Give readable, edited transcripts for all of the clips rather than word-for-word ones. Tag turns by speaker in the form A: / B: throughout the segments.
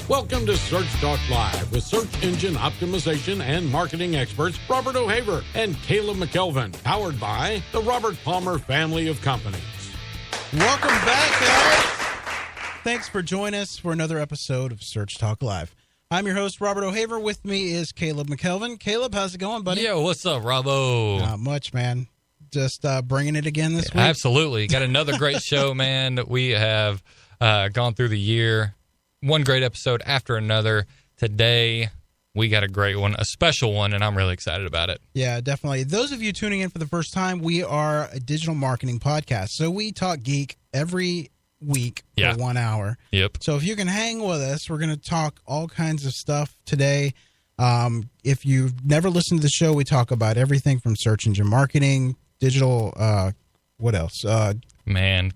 A: Welcome to Search Talk Live with search engine optimization and marketing experts Robert O'Haver and Caleb McElveen, powered by the Robert Palmer family of companies.
B: Welcome back, guys. Thanks for joining us for another episode of Search Talk Live. I'm your host, Robert O'Haver. With me is Caleb McElveen. Caleb, how's it going, buddy?
C: Yo, what's up, Robbo?
B: Not much, man. Just bringing it again this week.
C: Absolutely. Got another great show, man. We have gone through the year. One great episode after another. Today, we got a great one, a special one, and I'm really excited about it.
B: Yeah, definitely. Those of you tuning in for the first time, we are a digital marketing podcast. So we talk geek every week for 1 hour.
C: Yep.
B: So if you can hang with us, we're going to talk all kinds of stuff today. If you've never listened to the show, we talk about everything from search engine marketing, digital, what else?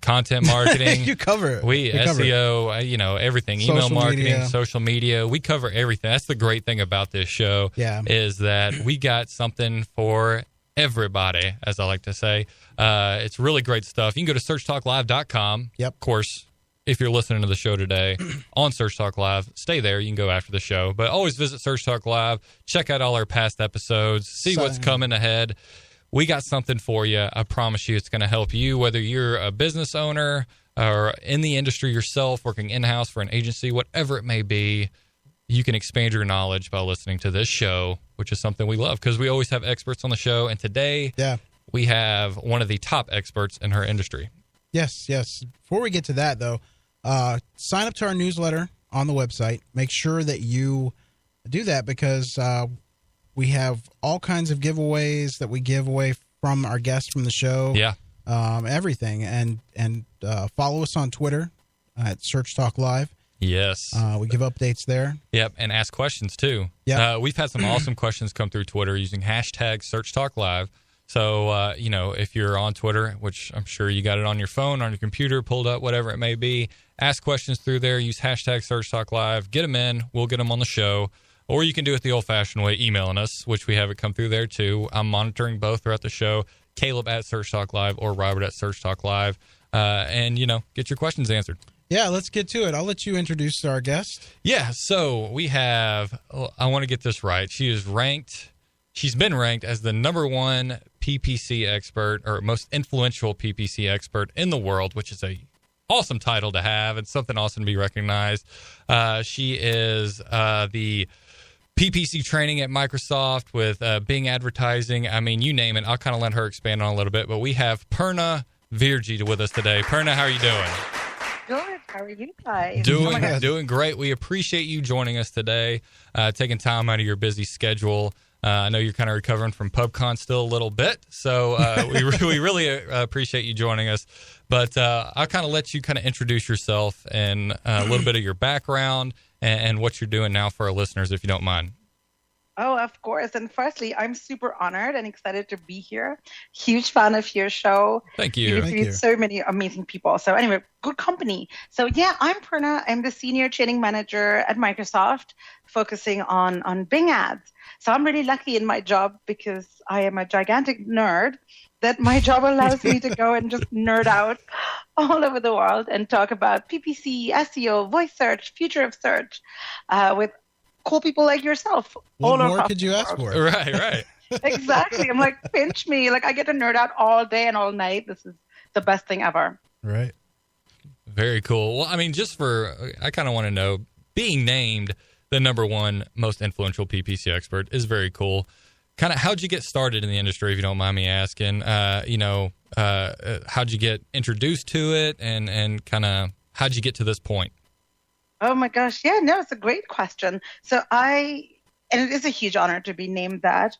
C: Content marketing.
B: You cover it.
C: We SEO, everything. Email marketing, social media. We cover everything. That's the great thing about this show.
B: Yeah.
C: Is that we got something for everybody, as I like to say. It's really great stuff. You can go to searchtalklive.com.
B: Yep.
C: Of course, if you're listening to the show today on Search Talk Live, stay there. You can go after the show. But always visit Search Talk Live. Check out all our past episodes. See what's coming ahead. We got something for you. I promise you it's going to help you, whether you're a business owner or in the industry yourself, working in-house for an agency, whatever it may be. You can expand your knowledge by listening to this show, which is something we love because we always have experts on the show. And today, we have one of the top experts in her industry.
B: Yes. Before we get to that, though, sign up to our newsletter on the website. Make sure that you do that because we have all kinds of giveaways that we give away from our guests from the show.
C: Yeah.
B: Everything. And follow us on Twitter at Search Talk Live.
C: Yes.
B: We give updates there.
C: Yep. And ask questions too.
B: Yeah.
C: We've had some awesome questions come through Twitter using hashtag Search Talk Live. So, if you're on Twitter, which I'm sure you got it on your phone, on your computer, pulled up, whatever it may be, ask questions through there. Use hashtag Search Talk Live. Get them in. We'll get them on the show. Or you can do it the old-fashioned way, emailing us, which we have it come through there, too. I'm monitoring both throughout the show, Caleb at Search Talk Live or Robert at Search Talk Live. And, get your questions answered.
B: Yeah, let's get to it. I'll let you introduce our guest.
C: Yeah, so we have, I want to get this right. She's been ranked as the number one PPC expert or most influential PPC expert in the world, which is a awesome title to have and something awesome to be recognized. She is the PPC training at Microsoft with Bing advertising. I mean, you name it. I'll kind of let her expand on it a little bit. But we have Purna Virji with us today. Purna, how are you doing?
D: Good. How are you guys?
C: Doing great. We appreciate you joining us today, taking time out of your busy schedule. I know you're kind of recovering from PubCon still a little bit, so we really appreciate you joining us. But I'll kind of let you kind of introduce yourself and a little bit of your background and what you're doing now for our listeners, if you don't mind.
D: Oh, of course. And firstly, I'm super honored and excited to be here. Huge fan of your show.
C: Thank you.
D: You've interviewed so many amazing people. So anyway, good company. So yeah, I'm Purna. I'm the senior training manager at Microsoft, focusing on Bing ads. So I'm really lucky in my job because I am a gigantic nerd that my job allows me to go and just nerd out all over the world and talk about PPC, SEO, voice search, future of search with cool people like yourself.
B: What more could you ask for?
C: Right.
D: Exactly. I'm like, pinch me. Like, I get to nerd out all day and all night. This is the best thing ever.
B: Right.
C: Very cool. Well, I mean, I kind of want to know, being named the number one most influential PPC expert is very cool. Kind of, how'd you get started in the industry, if you don't mind me asking? How'd you get introduced to it, and kind of how'd you get to this point?
D: Oh my gosh. Yeah, no, it's a great question. So and it is a huge honor to be named that.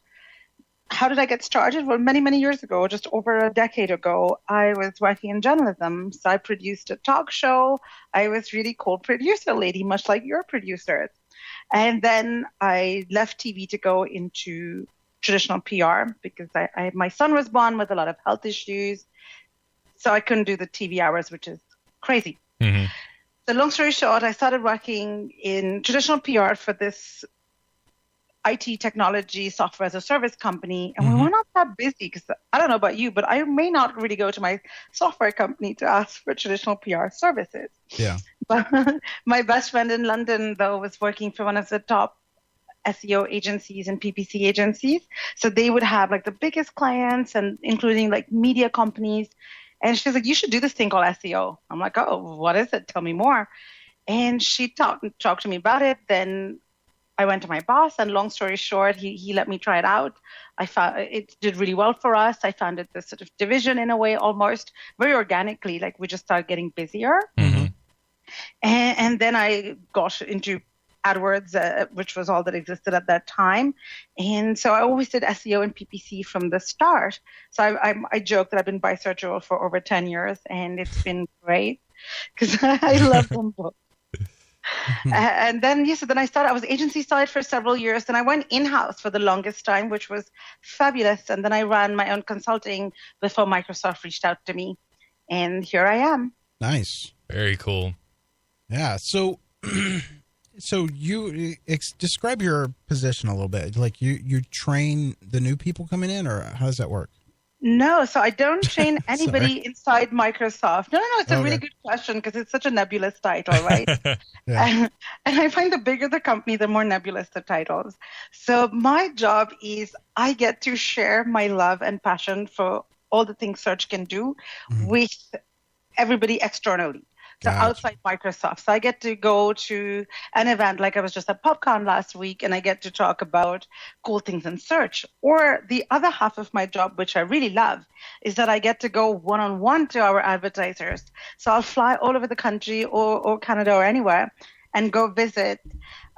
D: How did I get started? Well, many, many years ago, just over a decade ago, I was working in journalism. So I produced a talk show. I was really cool producer lady, much like your producers. And then I left TV to go into traditional PR because my son was born with a lot of health issues. So I couldn't do the TV hours, which is crazy.
C: Mm-hmm.
D: So long story short, I started working in traditional PR for this IT technology software as a service company. And we were not that busy because I don't know about you, but I may not really go to my software company to ask for traditional PR services.
B: Yeah.
D: But my best friend in London, though, was working for one of the top SEO agencies and PPC agencies. So they would have like the biggest clients and including like media companies. And she's like, you should do this thing called SEO. I'm like, oh, what is it? Tell me more. And she talked to me about it. Then I went to my boss, and long story short, he let me try it out. I found it did really well for us. I founded this sort of division in a way, almost very organically. Like we just started getting busier.
C: Mm-hmm.
D: And then I got into AdWords, which was all that existed at that time. And so I always did SEO and PPC from the start. So I joke that I've been bisexual for over 10 years, and it's been great because I love them both. And then, so then I was agency side for several years. Then I went in-house for the longest time, which was fabulous. And then I ran my own consulting before Microsoft reached out to me. And here I am.
B: Nice.
C: Very cool.
B: Yeah. So you describe your position a little bit. Like you train the new people coming in, or how does that work?
D: No, so I don't train anybody inside Microsoft. No, it's a really good question because it's such a nebulous title, right?
B: Yeah.
D: And I find the bigger the company, the more nebulous the titles. So my job is I get to share my love and passion for all the things search can do with everybody externally. So outside Microsoft. So I get to go to an event, like I was just at PubCon last week, and I get to talk about cool things in search. Or the other half of my job, which I really love, is that I get to go one-on-one to our advertisers. So I'll fly all over the country or Canada or anywhere and go visit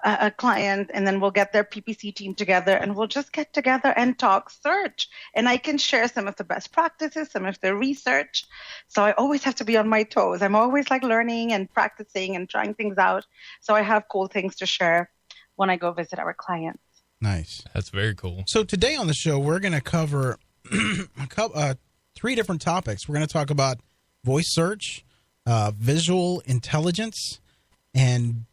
D: a client, and then we'll get their PPC team together, and we'll just get together and talk search. And I can share some of the best practices, some of the research. So I always have to be on my toes. I'm always like learning and practicing and trying things out. So I have cool things to share when I go visit our clients.
B: Nice.
C: That's very cool.
B: So today on the show, we're going to cover 3 different topics. We're going to talk about voice search, visual intelligence, and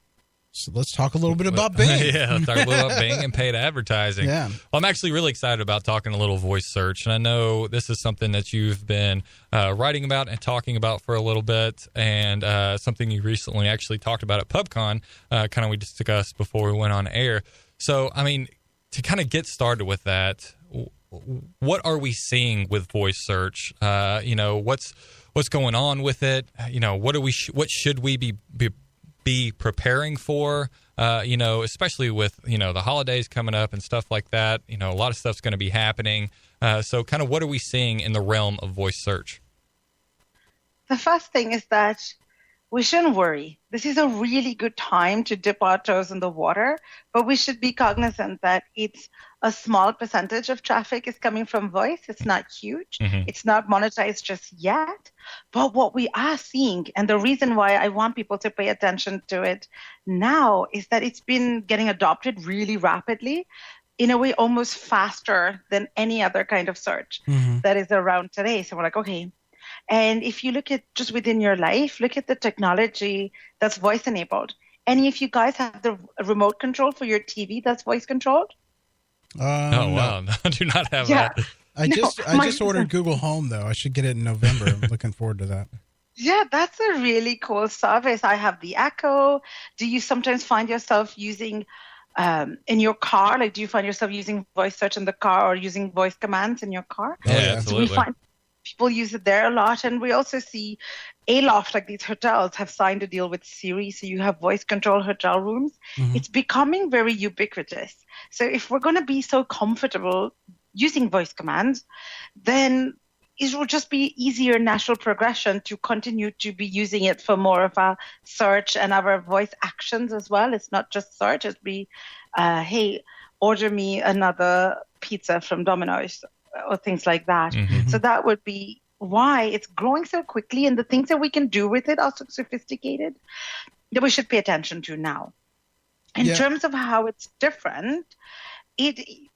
B: so let's talk a little bit about Bing.
C: Yeah, let's talk a little about Bing and paid advertising.
B: Yeah.
C: Well, I'm actually really excited about talking a little voice search. And I know this is something that you've been writing about and talking about for a little bit, and something you recently actually talked about at PubCon, kind of we discussed before we went on air. So, I mean, to kind of get started with that, what are we seeing with voice search? What's going on with it? What should we be preparing for, especially with, the holidays coming up and stuff like that. A lot of stuff's going to be happening. So kind of what are we seeing in the realm of voice search?
D: The first thing is that we shouldn't worry. This is a really good time to dip our toes in the water, but we should be cognizant that it's a small percentage of traffic is coming from voice. It's not huge. Mm-hmm. It's not monetized just yet. But what we are seeing, and the reason why I want people to pay attention to it now, is that it's been getting adopted really rapidly, in a way almost faster than any other kind of search that is around today. So we're like, okay. And if you look at just within your life, look at the technology that's voice enabled. Any of you guys have the remote control for your TV that's voice controlled?
C: Wow. I do not have that.
B: I just ordered Google Home, though. I should get it in November. I'm looking forward to that.
D: Yeah, that's a really cool service. I have the Echo. Do you sometimes find yourself using in your car? Like, do you find yourself using voice search in the car or using voice commands in your car?
C: Yeah, absolutely.
D: So we find people use it there a lot. And we also see Aloft, like these hotels, have signed a deal with Siri. So you have voice control hotel rooms. Mm-hmm. It's becoming very ubiquitous. So if we're going to be so comfortable using voice commands, then it will just be easier natural progression to continue to be using it for more of our search and our voice actions as well. It's not just search. It'd be, hey, order me another pizza from Domino's or things like that. Mm-hmm. So that would be why it's growing so quickly, and the things that we can do with it are so sophisticated that we should pay attention to now. In terms of how it's different,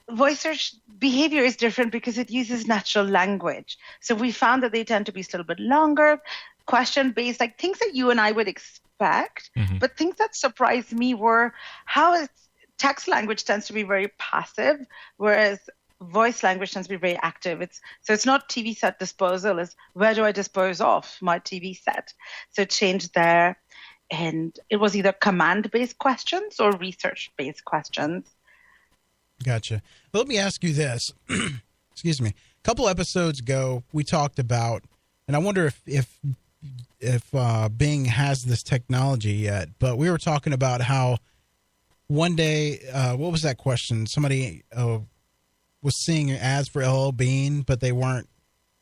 D: voice search behavior is different because it uses natural language. So we found that they tend to be still a bit longer, question-based, like things that you and I would expect. Mm-hmm. But things that surprised me were how text language tends to be very passive, whereas voice language tends to be very active. It's not TV set disposal, it's where do I dispose of my TV set? So change there. and it was either command-based questions or research-based questions.
B: Gotcha. Well, let me ask you this. Excuse me. A couple episodes ago, we talked about, and I wonder if Bing has this technology yet, but we were talking about how one day, what was that question? Somebody was seeing ads for LL Bean, but they weren't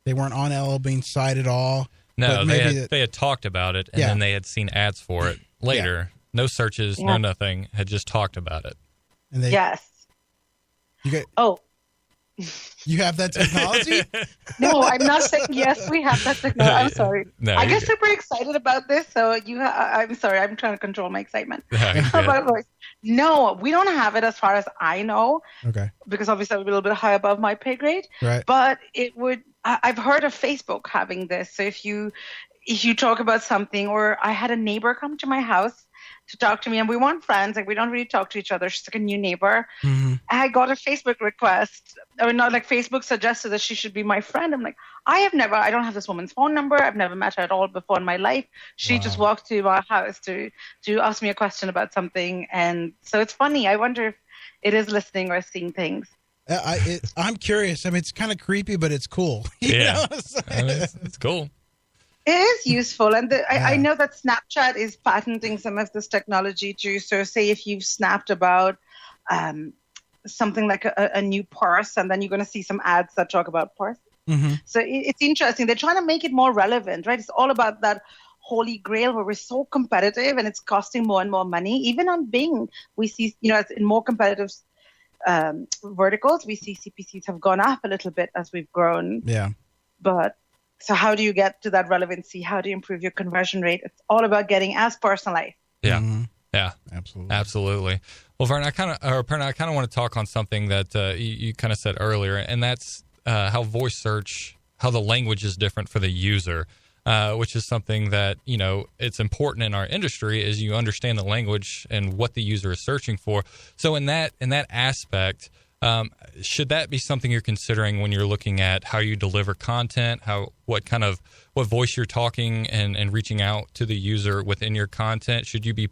B: on LL Bean's site at all.
C: No, they had talked about it, and then they had seen ads for it later. Yeah. No searches, no nothing. Had just talked about it.
B: And
D: yes.
B: You have that technology?
D: No, I'm not saying yes, we have that technology. I'm sorry.
C: No,
D: I get super excited about this, so I'm sorry. I'm trying to control my excitement. About voice. No, we don't have it as far as I know.
B: Okay.
D: Because obviously I'm a little bit high above my pay grade.
B: Right.
D: But it would. I've heard of Facebook having this. So if you talk about something, or I had a neighbor come to my house to talk to me, and we weren't friends, like we don't really talk to each other. She's like a new neighbor.
B: Mm-hmm.
D: I got a Facebook request, or not, like Facebook suggested that she should be my friend. I'm like, I don't have this woman's phone number. I've never met her at all before in my life. She just walked to our house to ask me a question about something. And so it's funny. I wonder if it is listening or seeing things.
B: I'm curious. I mean, it's kind of creepy, but it's cool.
C: It's cool.
D: It is useful, and I know that Snapchat is patenting some of this technology too. So say if you've snapped about something like a new purse, and then you're going to see some ads that talk about purse.
B: Mm-hmm.
D: So it's interesting. They're trying to make it more relevant, right? It's all about that holy grail where we're so competitive and it's costing more and more money. Even on Bing, we see, as in more competitive verticals, we see CPCs have gone up a little bit as we've grown.
B: Yeah.
D: But so how do you get to that relevancy? How do you improve your conversion rate? It's all about getting as personalized.
C: Yeah.
B: Mm-hmm.
C: Yeah. Absolutely. Well, Purna, I kind of want to talk on something that you kind of said earlier, and that's how voice search, how the language is different for the user, which is something that, it's important in our industry is you understand the language and what the user is searching for. So in that aspect, should that be something you're considering when you're looking at how you deliver content, what voice you're talking and reaching out to the user within your content? Should you be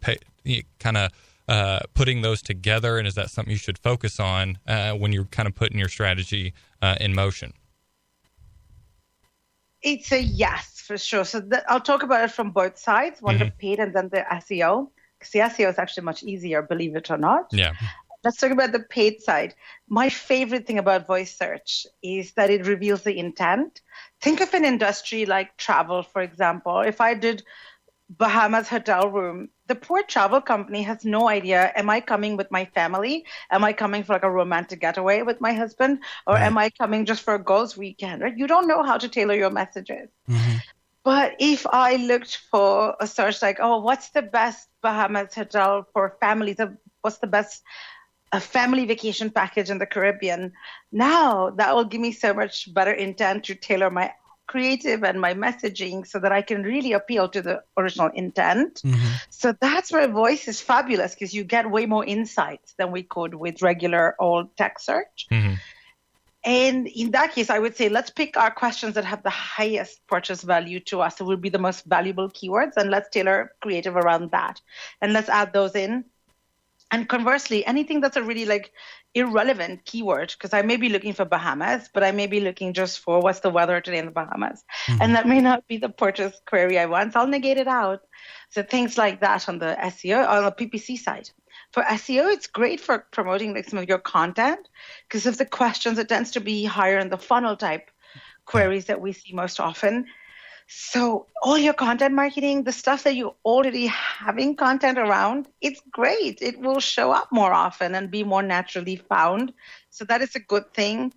C: putting those together, and is that something you should focus on when you're kind of putting your strategy in motion?
D: It's a yes, for sure. So I'll talk about it from both sides, one the paid and then the SEO. Because the SEO is actually much easier, believe it or not.
C: Yeah.
D: Let's talk about the paid side. My favorite thing about voice search is that it reveals the intent. Think of an industry like travel, for example. If I did Bahamas hotel room, the poor travel company has no idea, am I coming with my family? Am I coming for like a romantic getaway with my husband? Or am I coming just for a girls' weekend? Right? You don't know how to tailor your messages.
B: Mm-hmm.
D: But if I looked for a search like, what's the best Bahamas hotel for families? What's the best a family vacation package in the Caribbean? Now that will give me so much better intent to tailor my creative and my messaging so that I can really appeal to the original intent.
B: Mm-hmm.
D: So that's where voice is fabulous, because you get way more insights than we could with regular old text search.
C: Mm-hmm.
D: And in that case, I would say let's pick our questions that have the highest purchase value to us. It will be the most valuable keywords, and let's tailor creative around that. And let's add those in. And conversely, anything that's a really irrelevant keyword, because I may be looking for Bahamas, but I may be looking just for what's the weather today in the Bahamas. Mm-hmm. And that may not be the purchase query I want. So I'll negate it out. So things like that on the SEO, on the PPC side. For SEO, it's great for promoting some of your content, because of the questions, it tends to be higher in the funnel type queries that we see most often. So all your content marketing, the stuff that you're already having content around, it's great. It will show up more often and be more naturally found. So that is a good thing.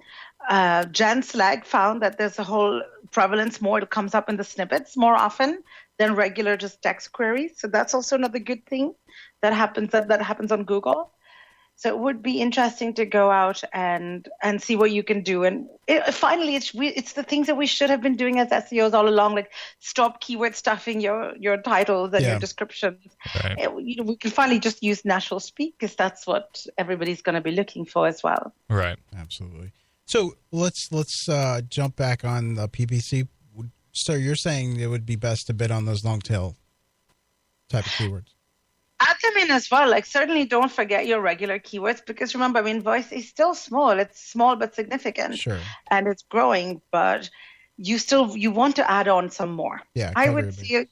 D: Jen Slag found that there's a whole prevalence more. It comes up in the snippets more often than regular just text queries. So that's also another good thing that happens on Google. So it would be interesting to go out and see what you can do. And finally, it's the things that we should have been doing as SEOs all along, like stop keyword stuffing your titles and your descriptions.
C: Right.
D: We can finally just use natural speak, because that's what everybody's going to be looking for as well.
C: Right.
B: Absolutely. So let's jump back on the PPC. So you're saying it would be best to bid on those long tail type of keywords.
D: Add them in as well. Like, certainly don't forget your regular keywords, because remember, I mean, voice is still small. It's small but significant.
B: Sure.
D: And it's growing, but you want to add on some more.
B: Yeah.
D: I would say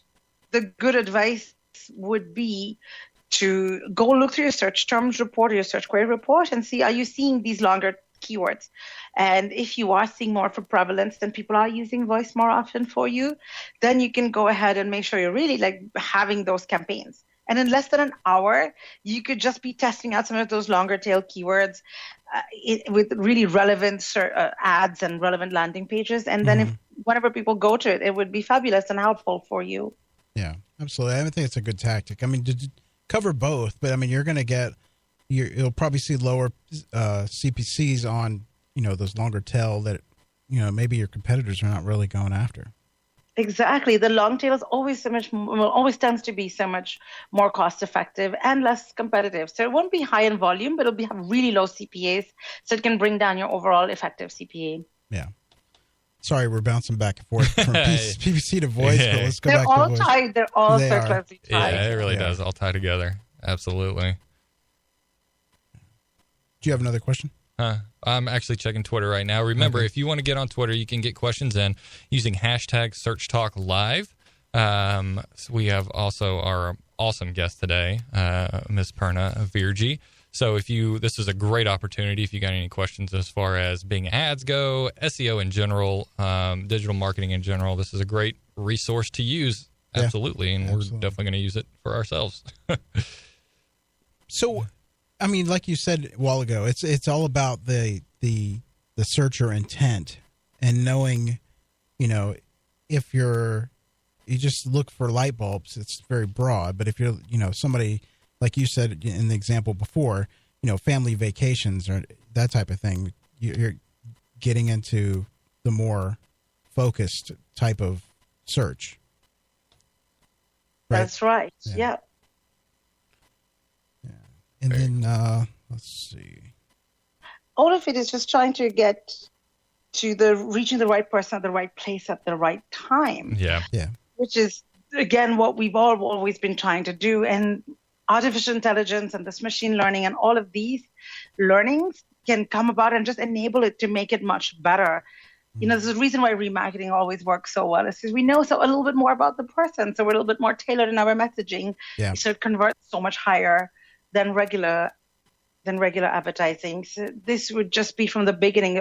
D: the good advice would be to go look through your search terms report or your search query report and see, are you seeing these longer keywords? And if you are seeing more for prevalence, then people are using voice more often for you, then you can go ahead and make sure you're really like having those campaigns. And in less than an hour, you could just be testing out some of those longer tail keywords with really relevant ads and relevant landing pages. And then whenever people go to it, it would be fabulous and helpful for you.
B: Yeah, absolutely. I think it's a good tactic. I mean, to cover both, but I mean, you're going to get, you'll probably see lower CPCs on, those longer tail that, maybe your competitors are not really going after.
D: Exactly. The long tail is always always tends to be so much more cost effective and less competitive. So it won't be high in volume, but it'll have really low CPAs, so it can bring down your overall effective CPA.
B: Yeah. Sorry, we're bouncing back and forth from PPC to voice, but let's go back to voice.
D: They're all tied. They're all so closely tied.
C: Yeah, it really does all tie together. Absolutely.
B: Do you have another question?
C: I'm actually checking Twitter right now. Remember, if you want to get on Twitter, you can get questions in using hashtag SearchTalkLive. So we have also our awesome guest today, Miss Purna Virji. So this is a great opportunity if you got any questions as far as Bing ads go, SEO in general, digital marketing in general. This is a great resource to use. Absolutely. And we're definitely going to use it for ourselves.
B: So, I mean, like you said a while ago, it's all about the searcher intent and knowing, if you just look for light bulbs, it's very broad. But if you're, somebody, like you said in the example before, family vacations or that type of thing, you're getting into the more focused type of search. Right?
D: That's right. Yeah.
B: And then, let's see.
D: All of it is just trying to get to reaching the right person at the right place at the right time.
C: Yeah.
B: Yeah.
D: Which is, again, what we've all always been trying to do. And artificial intelligence and this machine learning and all of these learnings can come about and just enable it to make it much better. There's a reason why remarketing always works so well. It's because we know a little bit more about the person. So we're a little bit more tailored in our messaging.
B: Yeah.
D: So it converts so much higher than regular advertising. So this would just be from the beginning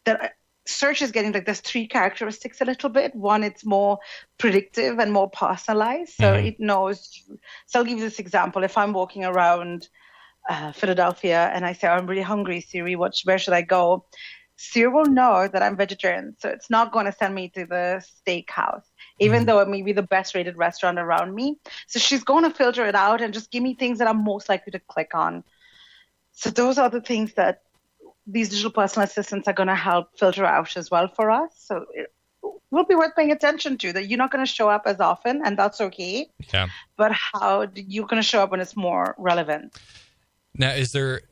D: that search is getting like there's three characteristics a little bit. One, it's more predictive and more personalized. So it knows. So I'll give you this example. If I'm walking around Philadelphia and I say, I'm really hungry, Siri, where should I go? Siri will know that I'm vegetarian. So it's not going to send me to the steakhouse, even though it may be the best rated restaurant around me. So she's going to filter it out and just give me things that I'm most likely to click on. So those are the things that these digital personal assistants are going to help filter out as well for us. So it will be worth paying attention to, that you're not going to show up as often, and that's okay.
C: Yeah.
D: But how you're going to show up when it's more relevant.
C: Now, is there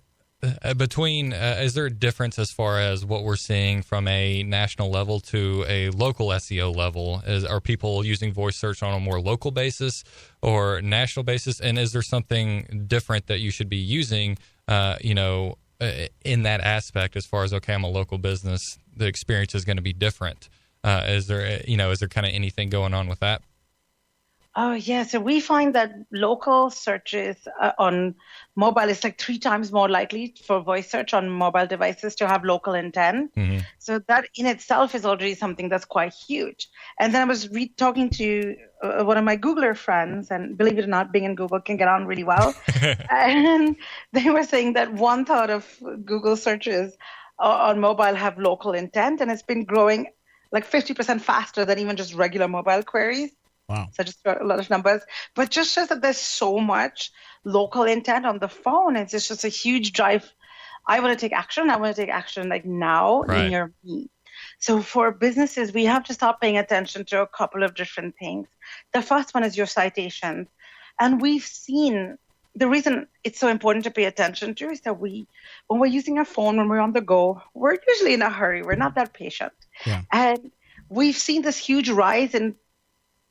C: a difference as far as what we're seeing from a national level to a local SEO level? Are people using voice search on a more local basis or national basis? And is there something different that you should be using, in that aspect as far as, okay, I'm a local business, the experience is going to be different. Is there kind of anything going on with that?
D: Oh, yeah. So we find that local searches on mobile is like 3 times more likely for voice search on mobile devices to have local intent. Mm-hmm. So that in itself is already something that's quite huge. And then I was talking to one of my Googler friends, and believe it or not, Bing and Google can get on really well. And they were saying that 1/3 of Google searches on mobile have local intent, and it's been growing like 50% faster than even just regular mobile queries.
B: Wow.
D: So just got a lot of numbers, but just shows that there's so much local intent on the phone. It's just a huge drive. I want to take action. I want to take action like now,
C: right.
D: Near me. So for businesses, we have to start paying attention to a couple of different things. The first one is your citations. And we've seen the reason it's so important to pay attention to is that when we're using our phone, when we're on the go, we're usually in a hurry. We're not that patient.
B: Yeah.
D: And we've seen this huge rise in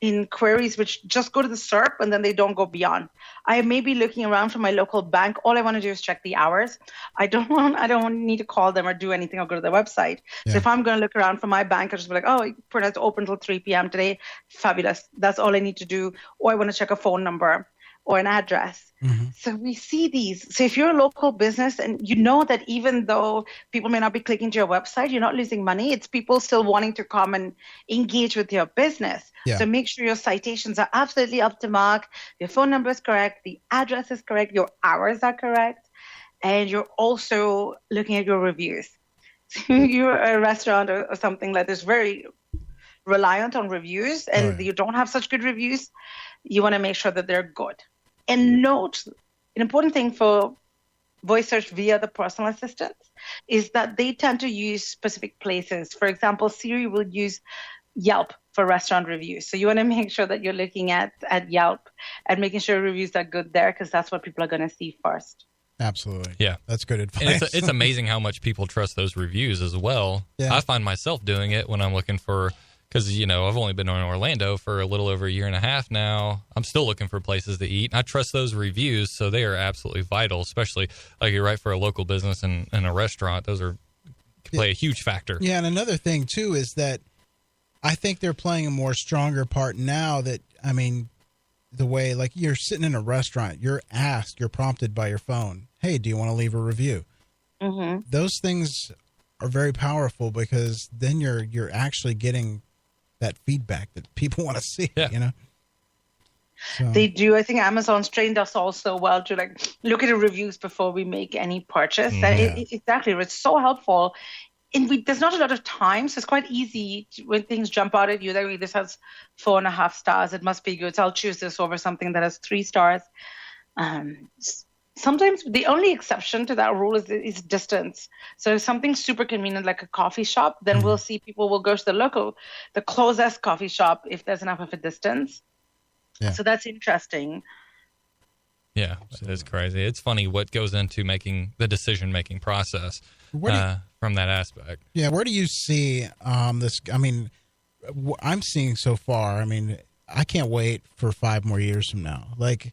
D: in queries which just go to the SERP and then they don't go beyond. I may be looking around for my local bank. All I want to do is check the hours. I don't need to call them or do anything or go to their website.
B: Yeah.
D: So if I'm going to look around for my bank, I'll just be like, oh, Purna's open till 3 p.m. today. Fabulous. That's all I need to do. Or I want to check a phone number or an address.
B: Mm-hmm.
D: So we see these. So if you're a local business and you know that even though people may not be clicking to your website, you're not losing money. It's people still wanting to come and engage with your business.
B: Yeah.
D: So make sure your citations are absolutely up to mark. Your phone number is correct. The address is correct. Your hours are correct. And you're also looking at your reviews. So you're a restaurant or something that is very reliant on reviews and you don't have such good reviews, you want to make sure that they're good. And note, an important thing for voice search via the personal assistants is that they tend to use specific places. For example, Siri will use Yelp for restaurant reviews. So you want to make sure that you're looking at Yelp and making sure reviews are good there because that's what people are going to see first.
B: Absolutely.
C: Yeah.
B: That's good advice.
C: And it's amazing how much people trust those reviews as well.
B: Yeah.
C: I find myself doing it when I'm looking for, because, you know, I've only been in Orlando for a little over a year and a half now. I'm still looking for places to eat. I trust those reviews, so they are absolutely vital, especially, like you're right, for a local business and a restaurant. Those play a huge factor.
B: Yeah, and another thing, too, is that I think they're playing a more stronger part now that, I mean, the way, like, you're sitting in a restaurant, you're prompted by your phone, hey, do you want to leave a review?
D: Mm-hmm.
B: Those things are very powerful because then you're actually getting that feedback that people want to see, you know? So.
D: They do. I think Amazon's trained us also well to like look at the reviews before we make any purchase. Exactly. It's so helpful. And there's not a lot of time, so it's quite easy when things jump out at you. That this has 4.5 stars. It must be good. So I'll choose this over something that has 3 stars. Sometimes the only exception to that rule is distance. So if something's super convenient, like a coffee shop, then we'll see people will go to the closest coffee shop if there's enough of a distance. Yeah. So that's interesting.
C: Yeah, it is crazy. It's funny what goes into making the decision-making process from that aspect.
B: Yeah, where do you see this? I mean, I'm seeing so far, I mean, I can't wait for 5 more years from now. Like,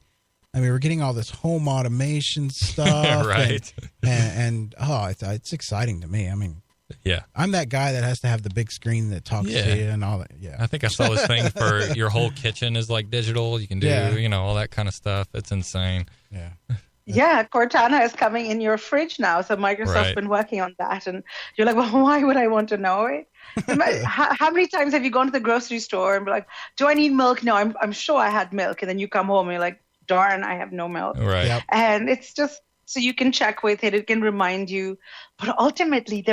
B: I mean, we're getting all this home automation stuff.
C: Right.
B: And it's exciting to me. I mean,
C: yeah,
B: I'm that guy that has to have the big screen that talks to you and all that. Yeah.
C: I think I saw this thing for your whole kitchen is like digital. You can do, all that kind of stuff. It's insane.
B: Yeah.
D: Yeah, Cortana is coming in your fridge now. So Microsoft's been working on that. And you're like, well, why would I want to know it? How many times have you gone to the grocery store and be like, do I need milk? No, I'm sure I had milk. And then you come home and you're like, darn, I have no milk.
C: Right. Yep.
D: And it's just so you can check with it. It can remind you. But ultimately,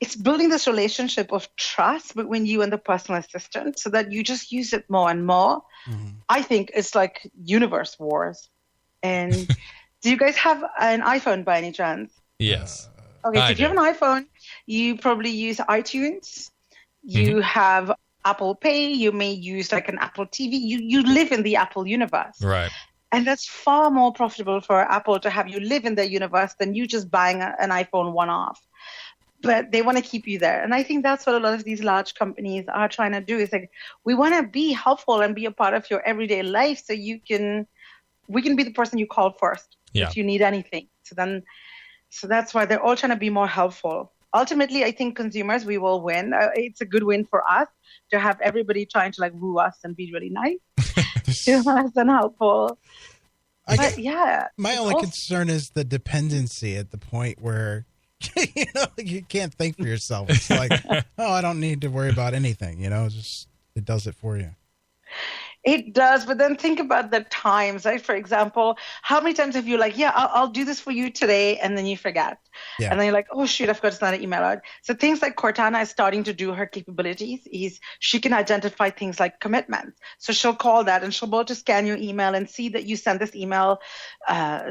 D: it's building this relationship of trust between you and the personal assistant so that you just use it more and more. Mm-hmm. I think it's like universe wars. And do you guys have an iPhone by any chance?
C: Yes.
D: Okay, so if you have an iPhone, you probably use iTunes. You have Apple Pay. You may use like an Apple TV. You live in the Apple universe.
C: Right.
D: And that's far more profitable for Apple to have you live in their universe than you just buying an iPhone one-off. But they want to keep you there. And I think that's what a lot of these large companies are trying to do is like, we want to be helpful and be a part of your everyday life so we can be the person you call first if you need anything. So that's why they're all trying to be more helpful. Ultimately, I think consumers, we will win. It's a good win for us to have everybody trying to like woo us and be really nice to us and helpful.
B: My only concern is the dependency at the point where you can't think for yourself. It's like, I don't need to worry about anything. Just it does it for you.
D: It does, but then think about the times. Like, for example, how many times have you like, I'll do this for you today, and then you forget. Yeah. And then you're like, oh, shoot, I forgot to send an email out. So things like Cortana is starting to do her capabilities is she can identify things like commitments. So she'll call that, and she'll be able to scan your email and see that you sent this email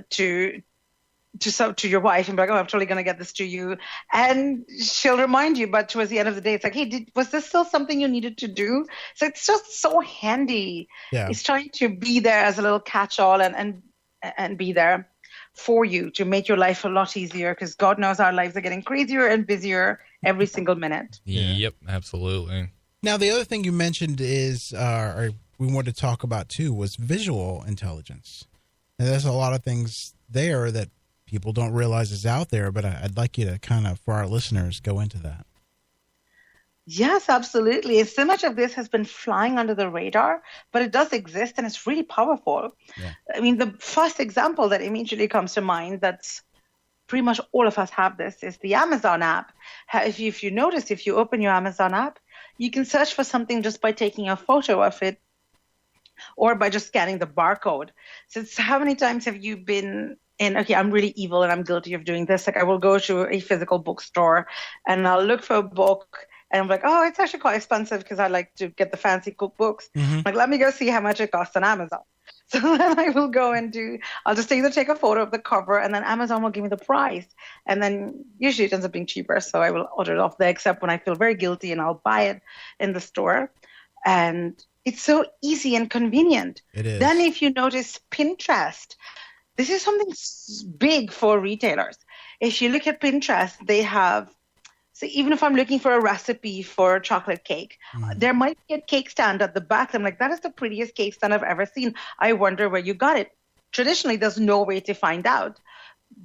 D: to your wife and be like, I'm totally going to get this to you. And she'll remind you, but towards the end of the day, it's like, hey, was this still something you needed to do? So it's just so handy. Yeah. It's trying to be there as a little catch-all and be there for you to make your life a lot easier because God knows our lives are getting crazier and busier every single minute.
C: Yep, absolutely.
B: Now, the other thing you mentioned is, or we wanted to talk about too, was visual intelligence. And there's a lot of things there that people don't realize is out there, but I'd like you to kind of, for our listeners, go into that.
D: Yes, absolutely. So much of this has been flying under the radar, but it does exist and it's really powerful.
B: Yeah.
D: I mean, the first example that immediately comes to mind, that's pretty much all of us have this, is the Amazon app. If you notice, if you open your Amazon app, you can search for something just by taking a photo of it or by just scanning the barcode. So it's how many times have you been in, okay, I'm really evil and I'm guilty of doing this. Like I will go to a physical bookstore and I'll look for a book and I'm like, oh, it's actually quite expensive because I like to get the fancy cookbooks.
B: Mm-hmm.
D: Like, let me go see how much it costs on Amazon. So then I will go and I'll just either take a photo of the cover and then Amazon will give me the price. And then usually it ends up being cheaper. So I will order it off there, except when I feel very guilty and I'll buy it in the store. And it's so easy and convenient.
B: It is.
D: Then if you notice Pinterest, this is something big for retailers. If you look at Pinterest, they have, so even if I'm looking for a recipe for chocolate cake, there might be a cake stand at the back. I'm like, that is the prettiest cake stand I've ever seen. I wonder where you got it. Traditionally, there's no way to find out.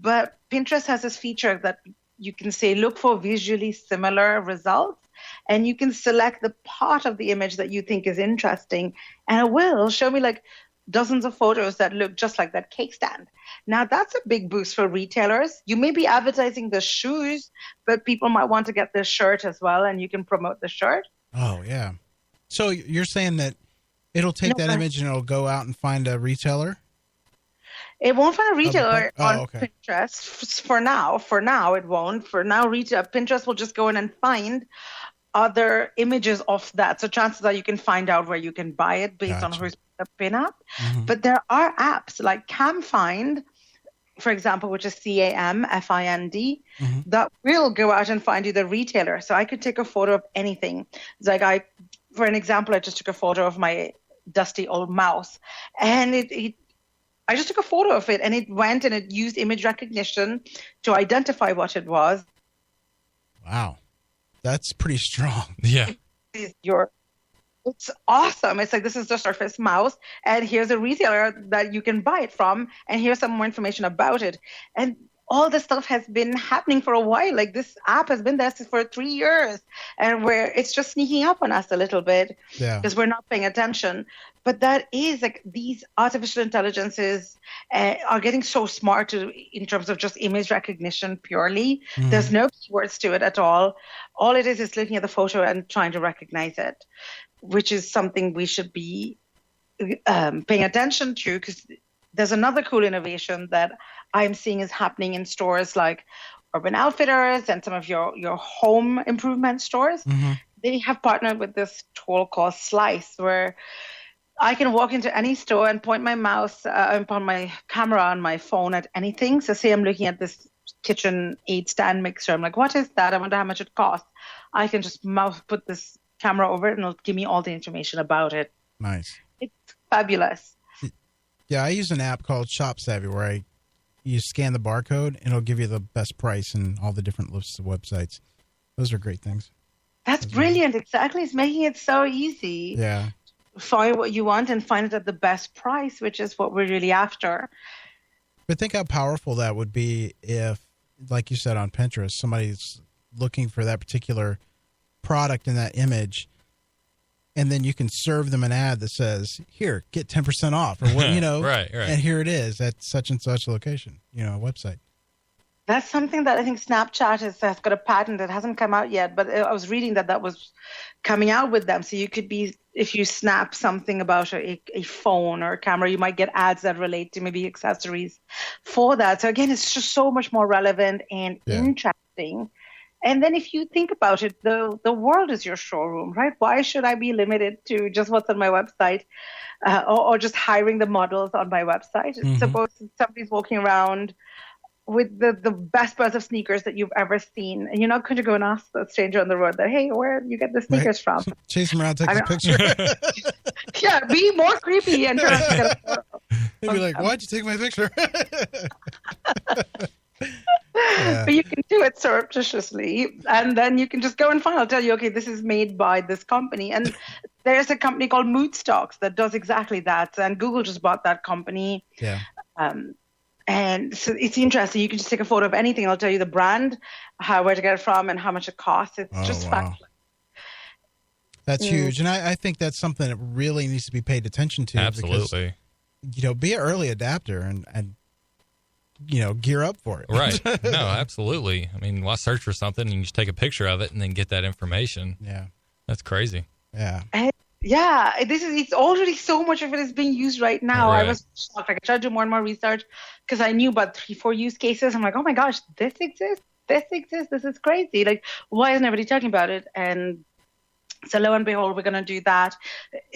D: But Pinterest has this feature that you can say, look for visually similar results. And you can select the part of the image that you think is interesting. And it will show me like dozens of photos that look just like that cake stand. Now, that's a big boost for retailers. You may be advertising the shoes, but people might want to get the shirt as well, and you can promote the shirt.
B: Oh, yeah. So you're saying that it'll take that image and it'll go out and find a retailer?
D: It won't find a retailer on
B: okay.
D: Pinterest for now. For now, it won't. For now, Pinterest will just go in and find other images of that. So chances are you can find out where you can buy it based on who's the pin up. Mm-hmm. But there are apps like CamFind, for example, which is CAMFIND, that will go out and find you the retailer. So I could take a photo of anything. It's like for an example, I just took a photo of my dusty old mouse, and I just took a photo of it, and it went and it used image recognition to identify what it was.
B: Wow. That's pretty strong.
C: Yeah.
D: It's awesome. It's like, this is the Surface mouse, and here's a retailer that you can buy it from, and here's some more information about it. And all this stuff has been happening for a while. Like, this app has been there for 3 years, and it's just sneaking up on us a little bit because we're not paying attention. But that is like, these artificial intelligences are getting so smart in terms of just image recognition purely. There's no keywords to it at all. All it is looking at the photo and trying to recognize it, which is something we should be paying attention to, because there's another cool innovation that I'm seeing is happening in stores like Urban Outfitters and some of your home improvement stores. They have partnered with this tool called Slice, where I can walk into any store and point my mouse upon my camera on my phone at anything. So say I'm looking at this kitchen aid stand mixer. I'm like, what is that? I wonder how much it costs. I can just put this camera over it and it'll give me all the information about it.
B: Nice.
D: It's fabulous.
B: Yeah, I use an app called Shop Savvy where you scan the barcode and it'll give you the best price and all the different lists of websites. Those are great things.
D: That's brilliant. Exactly. It's making it so easy.
B: Yeah.
D: Find what you want and find it at the best price, which is what we're really after.
B: But think how powerful that would be if, like you said on Pinterest, somebody's looking for that particular product in that image, and then you can serve them an ad that says, here, get 10% off, or what,
C: right.
B: And here it is at such and such location, a website.
D: That's something that I think Snapchat has got a patent. It hasn't come out yet, but I was reading that was coming out with them. So you could be, if you snap something about a phone or a camera, you might get ads that relate to maybe accessories for that. So again, it's just so much more relevant and interesting. And then if you think about it, the world is your showroom, right? Why should I be limited to just what's on my website or just hiring the models on my website? Suppose somebody's walking around with the best pairs of sneakers that you've ever seen, and you're not going to go and ask the stranger on the road that, hey, where did you get the sneakers from?
B: Chase him around, take a picture.
D: Yeah, be more creepy and try to get a photo.
B: He'd be like, why'd you take my picture?
D: But you can do it surreptitiously, and then you can just go and find. I'll tell you, okay, this is made by this company, and there's a company called Mood Stocks that does exactly that, and Google just bought that company.
B: Yeah.
D: And so it's interesting. You can just take a photo of anything. I'll tell you the brand, where to get it from, and how much it costs. It's just fabulous.
B: That's huge, and I think that's something that really needs to be paid attention to.
C: Absolutely.
B: Because, be an early adapter and gear up for it.
C: Right. No, absolutely. I mean, why search for something and you just take a picture of it and then get that information?
B: Yeah.
C: That's crazy.
B: Yeah.
D: It's already so much of it is being used right now.
C: Right.
D: I was shocked. Like, I tried to do more and more research because I knew about 3-4 use cases. I'm like, oh my gosh, this exists. This is crazy. Like, why isn't everybody talking about it? And so lo and behold, we're going to do that.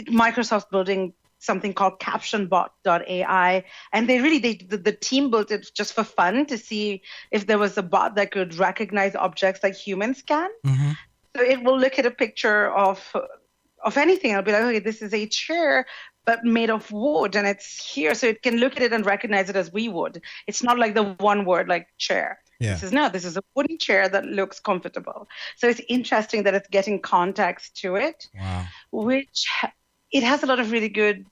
D: Microsoft's building something called captionbot.ai, and the team built it just for fun to see if there was a bot that could recognize objects like humans can.
B: Mm-hmm.
D: So it will look at a picture of anything. I'll be like, okay, this is a chair but made of wood, and it's here, so it can look at it and recognize it as we would. It's not like the one word like chair.
B: Yeah.
D: This is a wooden chair that looks comfortable. So it's interesting that it's getting context to it.
B: Wow.
D: Which it has a lot of really good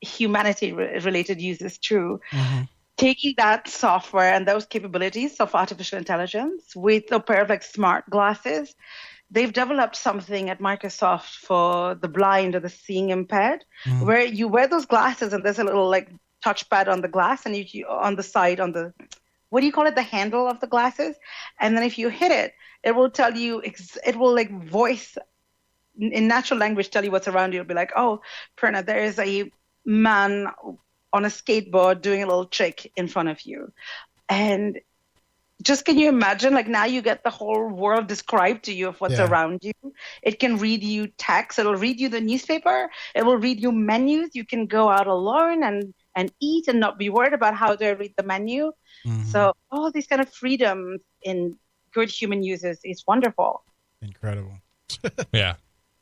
D: humanity-related uses too.
B: Mm-hmm.
D: Taking that software and those capabilities of artificial intelligence with a pair of like smart glasses, they've developed something at Microsoft for the blind or the seeing impaired, where you wear those glasses and there's a little like touchpad on the glass, and you on the side on the, what do you call it, the handle of the glasses, and then if you hit it, it will tell you, it will like voice in natural language tell you what's around you. It'll be like, oh, Purna, there is a man on a skateboard doing a little trick in front of you. And just can you imagine, like, now you get the whole world described to you of what's around you. It can read you text. It'll read you the newspaper. It will read you menus. You can go out alone and eat and not be worried about how do I read the menu. Mm-hmm. So all these kind of freedoms in good human uses is wonderful.
B: Incredible.
C: Yeah.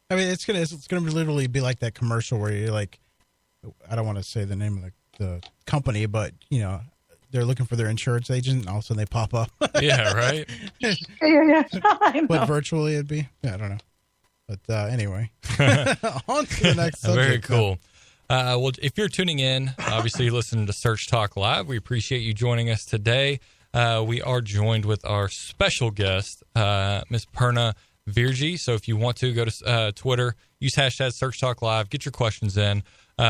B: I mean, it's gonna literally be like that commercial where you're like, I don't want to say the name of the company, but they're looking for their insurance agent, and all of a sudden they pop up.
C: Yeah, right.
D: Yeah.
B: But virtually it'd be, I don't know. But anyway, on to the next subject.
C: Very cool. Well, if you're tuning in, obviously listening to Search Talk Live, we appreciate you joining us today. We are joined with our special guest, Miss Purna Virji. So if you want to, go to Twitter, use hashtag Search Talk Live, get your questions in.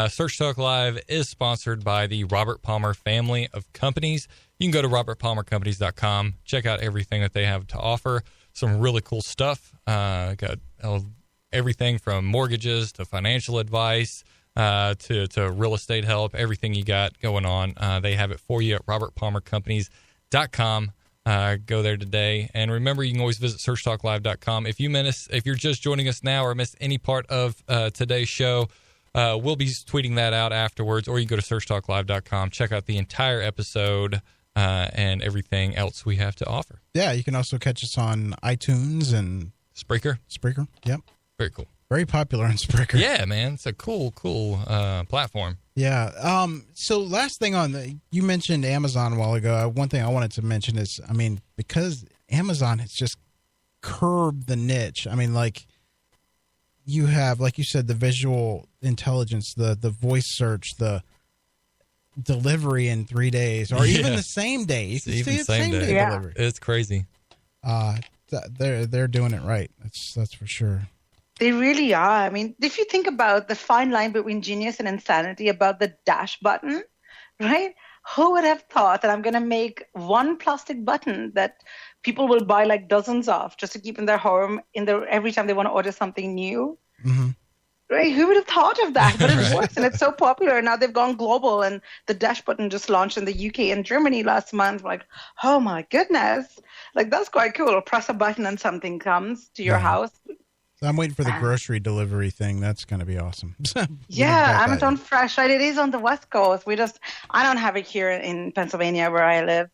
C: Search Talk Live is sponsored by the Robert Palmer family of companies. You can go to robertpalmercompanies.com, check out everything that they have to offer. Some really cool stuff. Got everything from mortgages to financial advice to real estate help, everything you got going on. They have it for you at robertpalmercompanies.com. Go there today. And remember, you can always visit searchtalklive.com. If you're just joining us now or missed any part of today's show, we'll be tweeting that out afterwards, or you can go to searchtalklive.com, check out the entire episode and everything else we have to offer.
B: Yeah, you can also catch us on iTunes and
C: Spreaker.
B: Yep.
C: Very cool.
B: Very popular on Spreaker.
C: Yeah, man. It's a cool platform.
B: Yeah. So last thing you mentioned Amazon a while ago. One thing I wanted to mention is, I mean, because Amazon has just curbed the niche. I mean, like, you have, like you said, the visual intelligence, the voice search, the delivery in 3 days, or even the same day. You can see it same day delivery.
C: It's crazy.
B: They're doing it right. That's for sure.
D: They really are. I mean, if you think about the fine line between genius and insanity about the dash button, right? Who would have thought that I'm going to make one plastic button that people will buy like dozens of just to keep in their home every time they want to order something new?
B: Mm-hmm.
D: Right? Who would have thought of that? But it works, and it's so popular. Now they've gone global, and the dash button just launched in the UK and Germany last month. Like, oh my goodness. Like, that's quite cool. Press a button and something comes to your house.
B: I'm waiting for the grocery delivery thing. That's going to be awesome.
D: Yeah, Amazon Fresh, right? It is on the West Coast. I don't have it here in Pennsylvania where I live,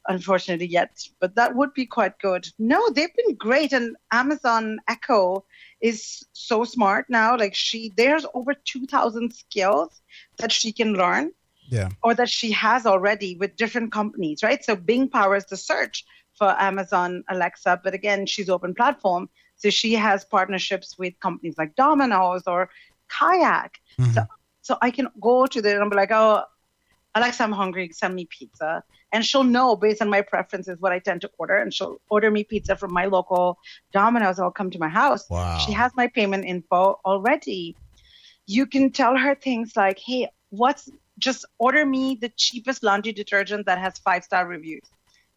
D: unfortunately, yet. But that would be quite good. No, they've been great. And Amazon Echo is so smart now. Like, there's over 2,000 skills that she can learn.
B: Yeah.
D: Or that she has already with different companies, right? So Bing powers the search for Amazon Alexa, but again, she's open platform. So she has partnerships with companies like Domino's or Kayak.
B: Mm-hmm.
D: So I can go to there and be like, oh, Alexa, I'm hungry, send me pizza. And she'll know based on my preferences what I tend to order. And she'll order me pizza from my local Domino's and it'll come to my house.
B: Wow.
D: She has my payment info already. You can tell her things like, hey, just order me the cheapest laundry detergent that has 5-star reviews.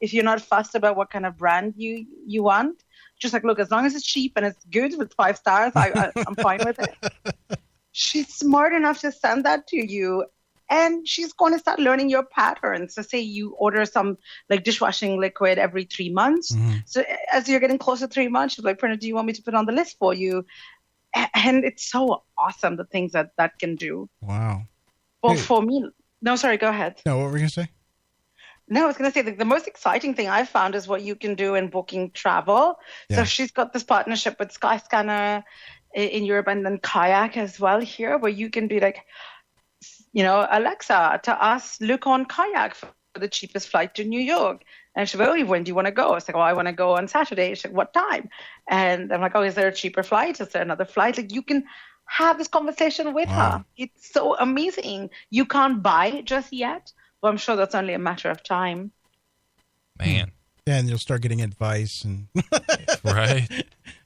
D: If you're not fussed about what kind of brand you want, just like, look, as long as it's cheap and it's good with 5 stars, I'm fine with it. She's smart enough to send that to you. And she's going to start learning your patterns. So say you order some like dishwashing liquid every 3 months. Mm-hmm. So as you're getting closer to 3 months, she's like, Purna, do you want me to put it on the list for you? And it's so awesome, the things that can do.
B: Wow.
D: Well, for me, no, sorry, go ahead.
B: No, what were you going to say?
D: No, I was going to say the most exciting thing I found is what you can do in booking travel. Yeah. So she's got this partnership with Skyscanner in Europe and then Kayak as well here, where you can be like, Alexa, to us, look on Kayak for the cheapest flight to New York. And she's like, oh, when do you want to go? It's like, oh, I want to go on Saturday. She's like, what time? And I'm like, oh, is there a cheaper flight? Is there another flight? Like, you can have this conversation with her. It's so amazing. You can't buy it just yet, but I'm sure that's only a matter of time.
C: Man.
B: Yeah, and you'll start getting advice. And
C: right.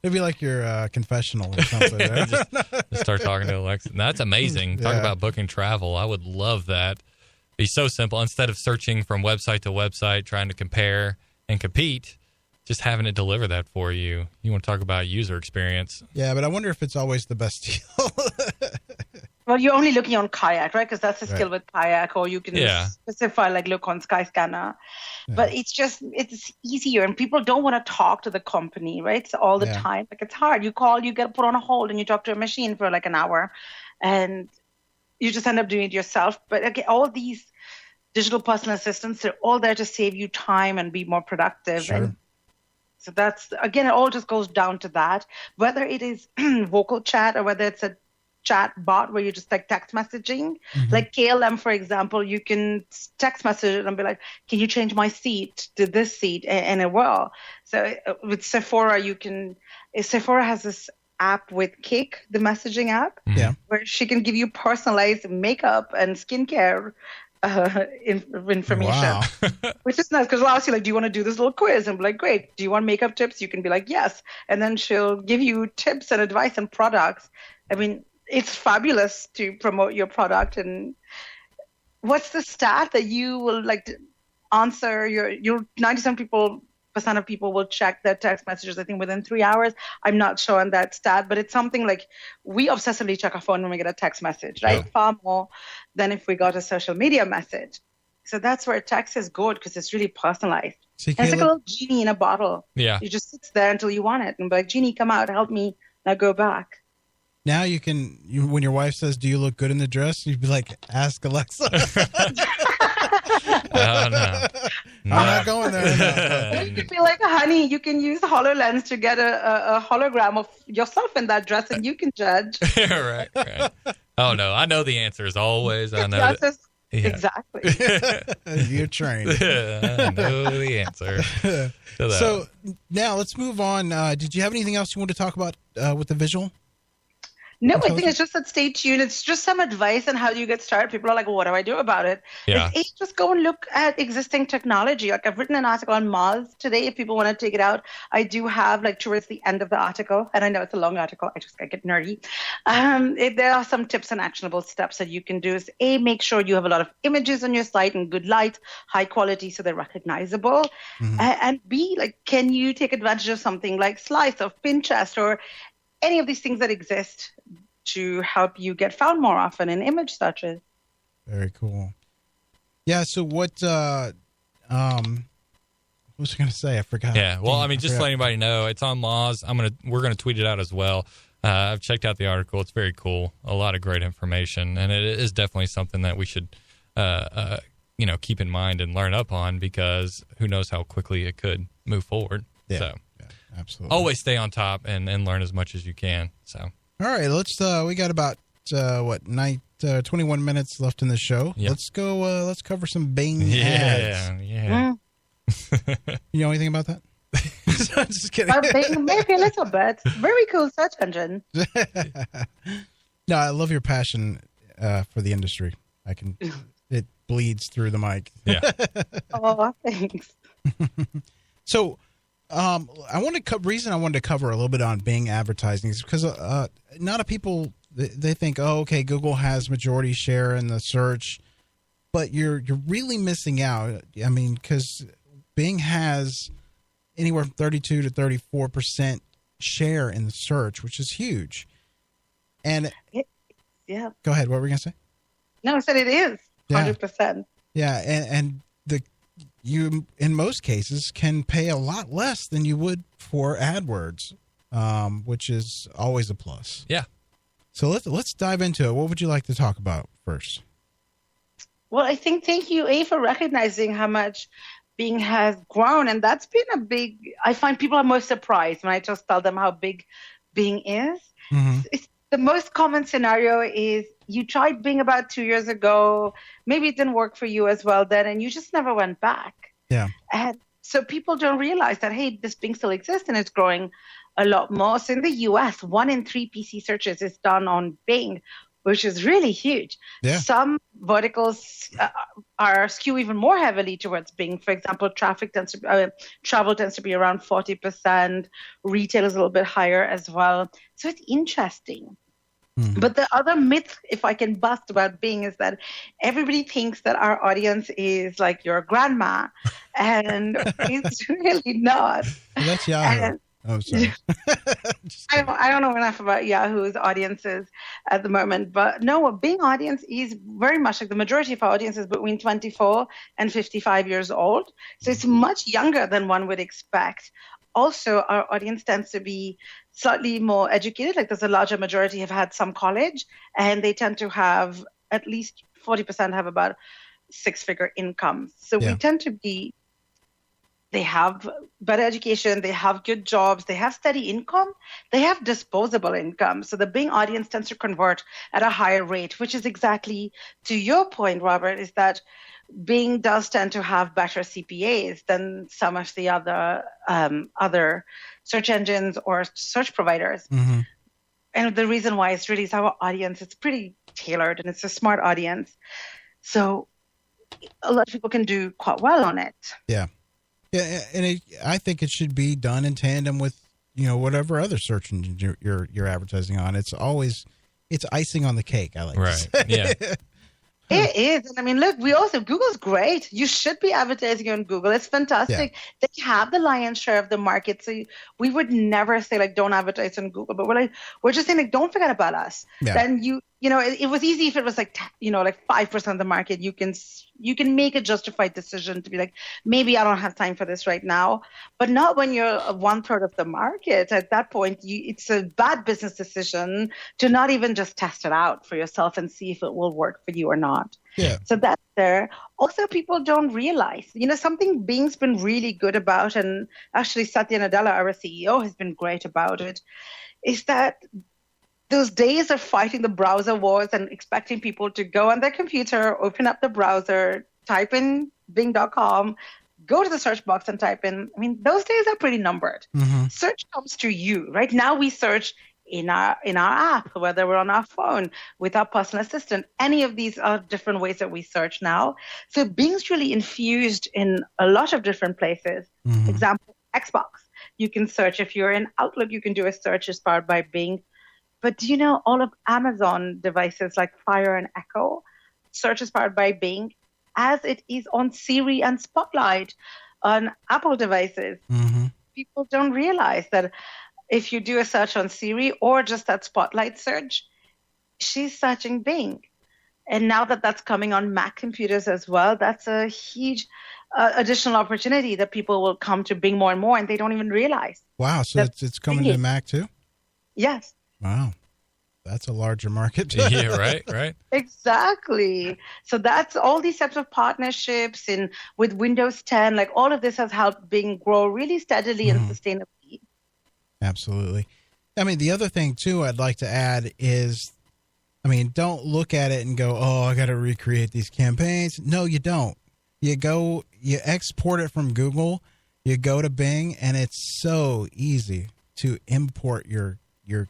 B: It'd be like your confessional or something.
C: just start talking to Alexa. That's amazing. Talk about booking travel. I would love that. Be so simple. Instead of searching from website to website, trying to compare and compete, just having it deliver that for you. You want to talk about user experience.
B: Yeah, but I wonder if it's always the best deal.
D: Well, you're only looking on Kayak, right? Because that's the skill with Kayak, or you can specify, like, look on Skyscanner. Yeah. But it's easier, and people don't want to talk to the company, right? So all the time. Like, it's hard. You call, you get put on a hold, and you talk to a machine for like an hour, and you just end up doing it yourself. But again, all these digital personal assistants, they're all there to save you time and be more productive.
B: Sure.
D: And so that's, again, it all just goes down to that. Whether it is vocal chat or whether it's a chat bot where you just like text messaging, like KLM, for example, you can text message it and be like, can you change my seat to this seat? And it will. So with Sephora, Sephora has this app with Cake, the messaging app, where she can give you personalized makeup and skincare information, which is nice because she'll ask you, like, do you want to do this little quiz? And be like, great. Do you want makeup tips? You can be like, yes. And then she'll give you tips and advice and products. I mean, it's fabulous to promote your product. And what's the stat that you will like to answer your 97% of people will check their text messages, I think, within 3 hours. I'm not sure on that stat, but it's something like we obsessively check our phone when we get a text message, right? Yeah. Far more than if we got a social media message. So that's where text is good because it's really personalized. See, and it's like a little genie in a bottle. Yeah. You just sit there until you want it and be like, genie, come out, help me, now go back.
B: Now you can, when your wife says, do you look good in the dress? You'd be like, ask Alexa.
C: Oh, no.
B: I'm not going there.
D: No. You can be like, honey, you can use HoloLens to get a hologram of yourself in that dress and you can judge.
C: Right. Oh, no. I know the answer is always. I know that.
D: Exactly.
B: You're trained.
C: I know the answer.
B: So now let's move on. Did you have anything else you want to talk about with the visual?
D: No, I think it's just that stay tuned. It's just some advice on how do you get started. People are like, well, what do I do about it? Yeah. It's just go and look at existing technology. Like I've written an article on Moz today. If people want to take it out, I do have like towards the end of the article, and I know it's a long article. I get nerdy. There are some tips and actionable steps that you can do. Is A, make sure you have a lot of images on your site and good light, high quality, so they're recognizable. And B, like, can you take advantage of something like Slice or Pinterest or any of these things that exist to help you get found more often in image searches.
B: Very cool. Yeah. So what was I going to say? I forgot.
C: Yeah. Well, I mean, just to let anybody know, it's on Moz. We're going to tweet it out as well. I've checked out the article. It's very cool. A lot of great information, and it is definitely something that we should, keep in mind and learn up on because who knows how quickly it could move forward. Yeah. So.
B: Absolutely.
C: Always stay on top and learn as much as you can. So,
B: all right, let's. We got about 21 minutes left in the show. Yep. Let's go. Let's cover some Bing ads.
C: Yeah.
B: You know anything about that? Just kidding.
D: Maybe a little bit. Very cool search engine.
B: No, I love your passion for the industry. It bleeds through the mic.
C: Yeah.
D: Oh, thanks.
B: So, reason I wanted to cover a little bit on Bing advertising is because a lot of people they think, oh, okay, Google has majority share in the search, but you're really missing out. I mean, because Bing has anywhere from 32 to 34% share in the search, which is huge. And
D: yeah,
B: go ahead. What were you gonna say?
D: No, I said it is 100%.
B: Yeah, and you in most cases can pay a lot less than you would for AdWords, which is always a plus.
C: Yeah.
B: So let's dive into it. What would you like to talk about first?
D: Well, I think thank you, A, for recognizing how much Bing has grown, and that's been a big. I find people are most surprised when I just tell them how big Bing is.
B: Mm-hmm.
D: It's the most common scenario is you tried Bing about 2 years ago. Maybe it didn't work for you as well then, and you just never went back.
B: Yeah.
D: And so people don't realize that, hey, this Bing still exists and it's growing a lot more. So in the US, 1 in 3 PC searches is done on Bing, which is really huge.
B: Yeah.
D: Some verticals are skew even more heavily towards Bing. For example, travel tends to be around 40%. Retail is a little bit higher as well. So it's interesting. Mm-hmm. But the other myth, if I can bust about Bing, is that everybody thinks that our audience is like your grandma, and it's really not.
B: Well, that's Yahoo. Oh, sorry.
D: I don't know enough about Yahoo's audiences at the moment, but no, a Bing audience is very much like the majority of our audience is between 24 and 55 years old. So it's much younger than one would expect. Also, our audience tends to be slightly more educated. Like there's a larger majority have had some college, and they tend to have at least 40% have about 6-figure incomes. So we tend to be. They have better education, they have good jobs, they have steady income, they have disposable income. So the Bing audience tends to convert at a higher rate, which is exactly to your point, Robert, is that Bing does tend to have better CPAs than some of the other search engines or search providers.
B: Mm-hmm.
D: And the reason why is really our audience. It's pretty tailored and it's a smart audience. So a lot of people can do quite well on it.
B: Yeah. Yeah, and I think it should be done in tandem with whatever other search engine you're advertising on. It's icing on the cake. I like to say.
C: Yeah.
D: It is. And I mean, look, Google's great. You should be advertising on Google. It's fantastic. Yeah. They have the lion's share of the market. So we would never say like, don't advertise on Google, but we're just saying like, don't forget about us. Yeah. Then it was easy if it was like 5% of the market. You can make a justified decision to be like, maybe I don't have time for this right now, but not when you're 1/3 of the market. At that point, it's a bad business decision to not even just test it out for yourself and see if it will work for you or not.
B: Yeah.
D: So that's there. Also, people don't realize, something Bing's been really good about, and actually Satya Nadella, our CEO, has been great about it, is that those days of fighting the browser wars and expecting people to go on their computer, open up the browser, type in bing.com, go to the search box and type in, those days are pretty numbered.
B: Mm-hmm.
D: Search comes to you. Right now we search in our app, whether we're on our phone, with our personal assistant. Any of these are different ways that we search now. So Bing's really infused in a lot of different places.
B: Mm-hmm.
D: Example, Xbox. You can search. If you're in Outlook, you can do a search as powered by Bing. But do you know all of Amazon devices like Fire and Echo, search is powered by Bing, as it is on Siri and Spotlight on Apple devices.
B: Mm-hmm.
D: People don't realize that if you do a search on Siri or just that Spotlight search, she's searching Bing. And now that that's coming on Mac computers as well, that's a huge additional opportunity that people will come to Bing more and more, and they don't even realize.
B: Wow, so it's coming to Mac too?
D: Yes.
B: Wow. That's a larger market.
C: Yeah, right.
D: Exactly. So that's all these types of partnerships with Windows 10, like all of this has helped Bing grow really steadily and sustainably.
B: Absolutely. The other thing too I'd like to add is, don't look at it and go, oh, I got to recreate these campaigns. No, you don't. you export it from Google, you go to Bing, and it's so easy to import your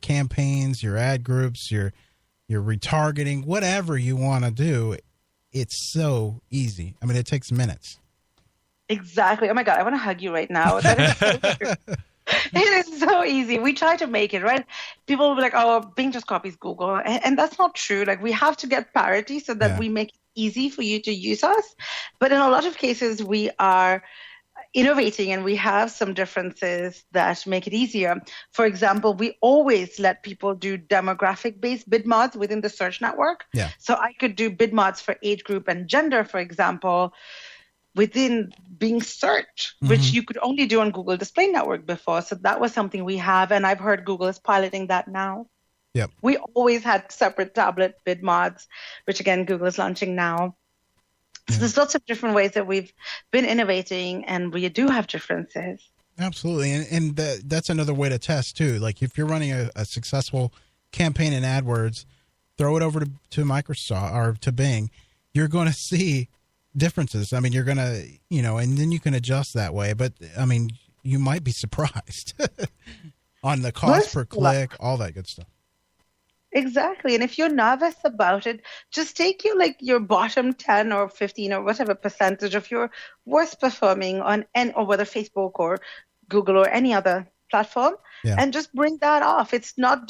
B: campaigns, your ad groups, your retargeting, whatever you want to do. It's so easy. I mean, it takes minutes.
D: Exactly. Oh my God, I want to hug you right now. That is so true. It is so easy. We try to make it, right? People will be like, oh, Bing just copies Google. And that's not true. Like, we have to get parity so that we make it easy for you to use us. But in a lot of cases, we are innovating and we have some differences that make it easier. For example, we always let people do demographic-based bid mods within the search network.
B: Yeah.
D: So I could do bid mods for age group and gender, for example, within Bing search, which you could only do on Google Display Network before. So that was something we have, and I've heard Google is piloting that now.
B: Yep.
D: We always had separate tablet bid mods, which again, Google is launching now. So there's lots of different ways that we've been innovating, and we do have differences.
B: Absolutely. And that's another way to test too. Like if you're running a successful campaign in AdWords, throw it over to Microsoft or to Bing, you're going to see differences. I mean, you're going to, and then you can adjust that way. But I mean, you might be surprised on the cost per click, all that good stuff.
D: Exactly. And if you're nervous about it, just take your bottom 10 or 15 or whatever percentage of your worst performing on or whether Facebook or Google or any other platform and just bring that off. It's not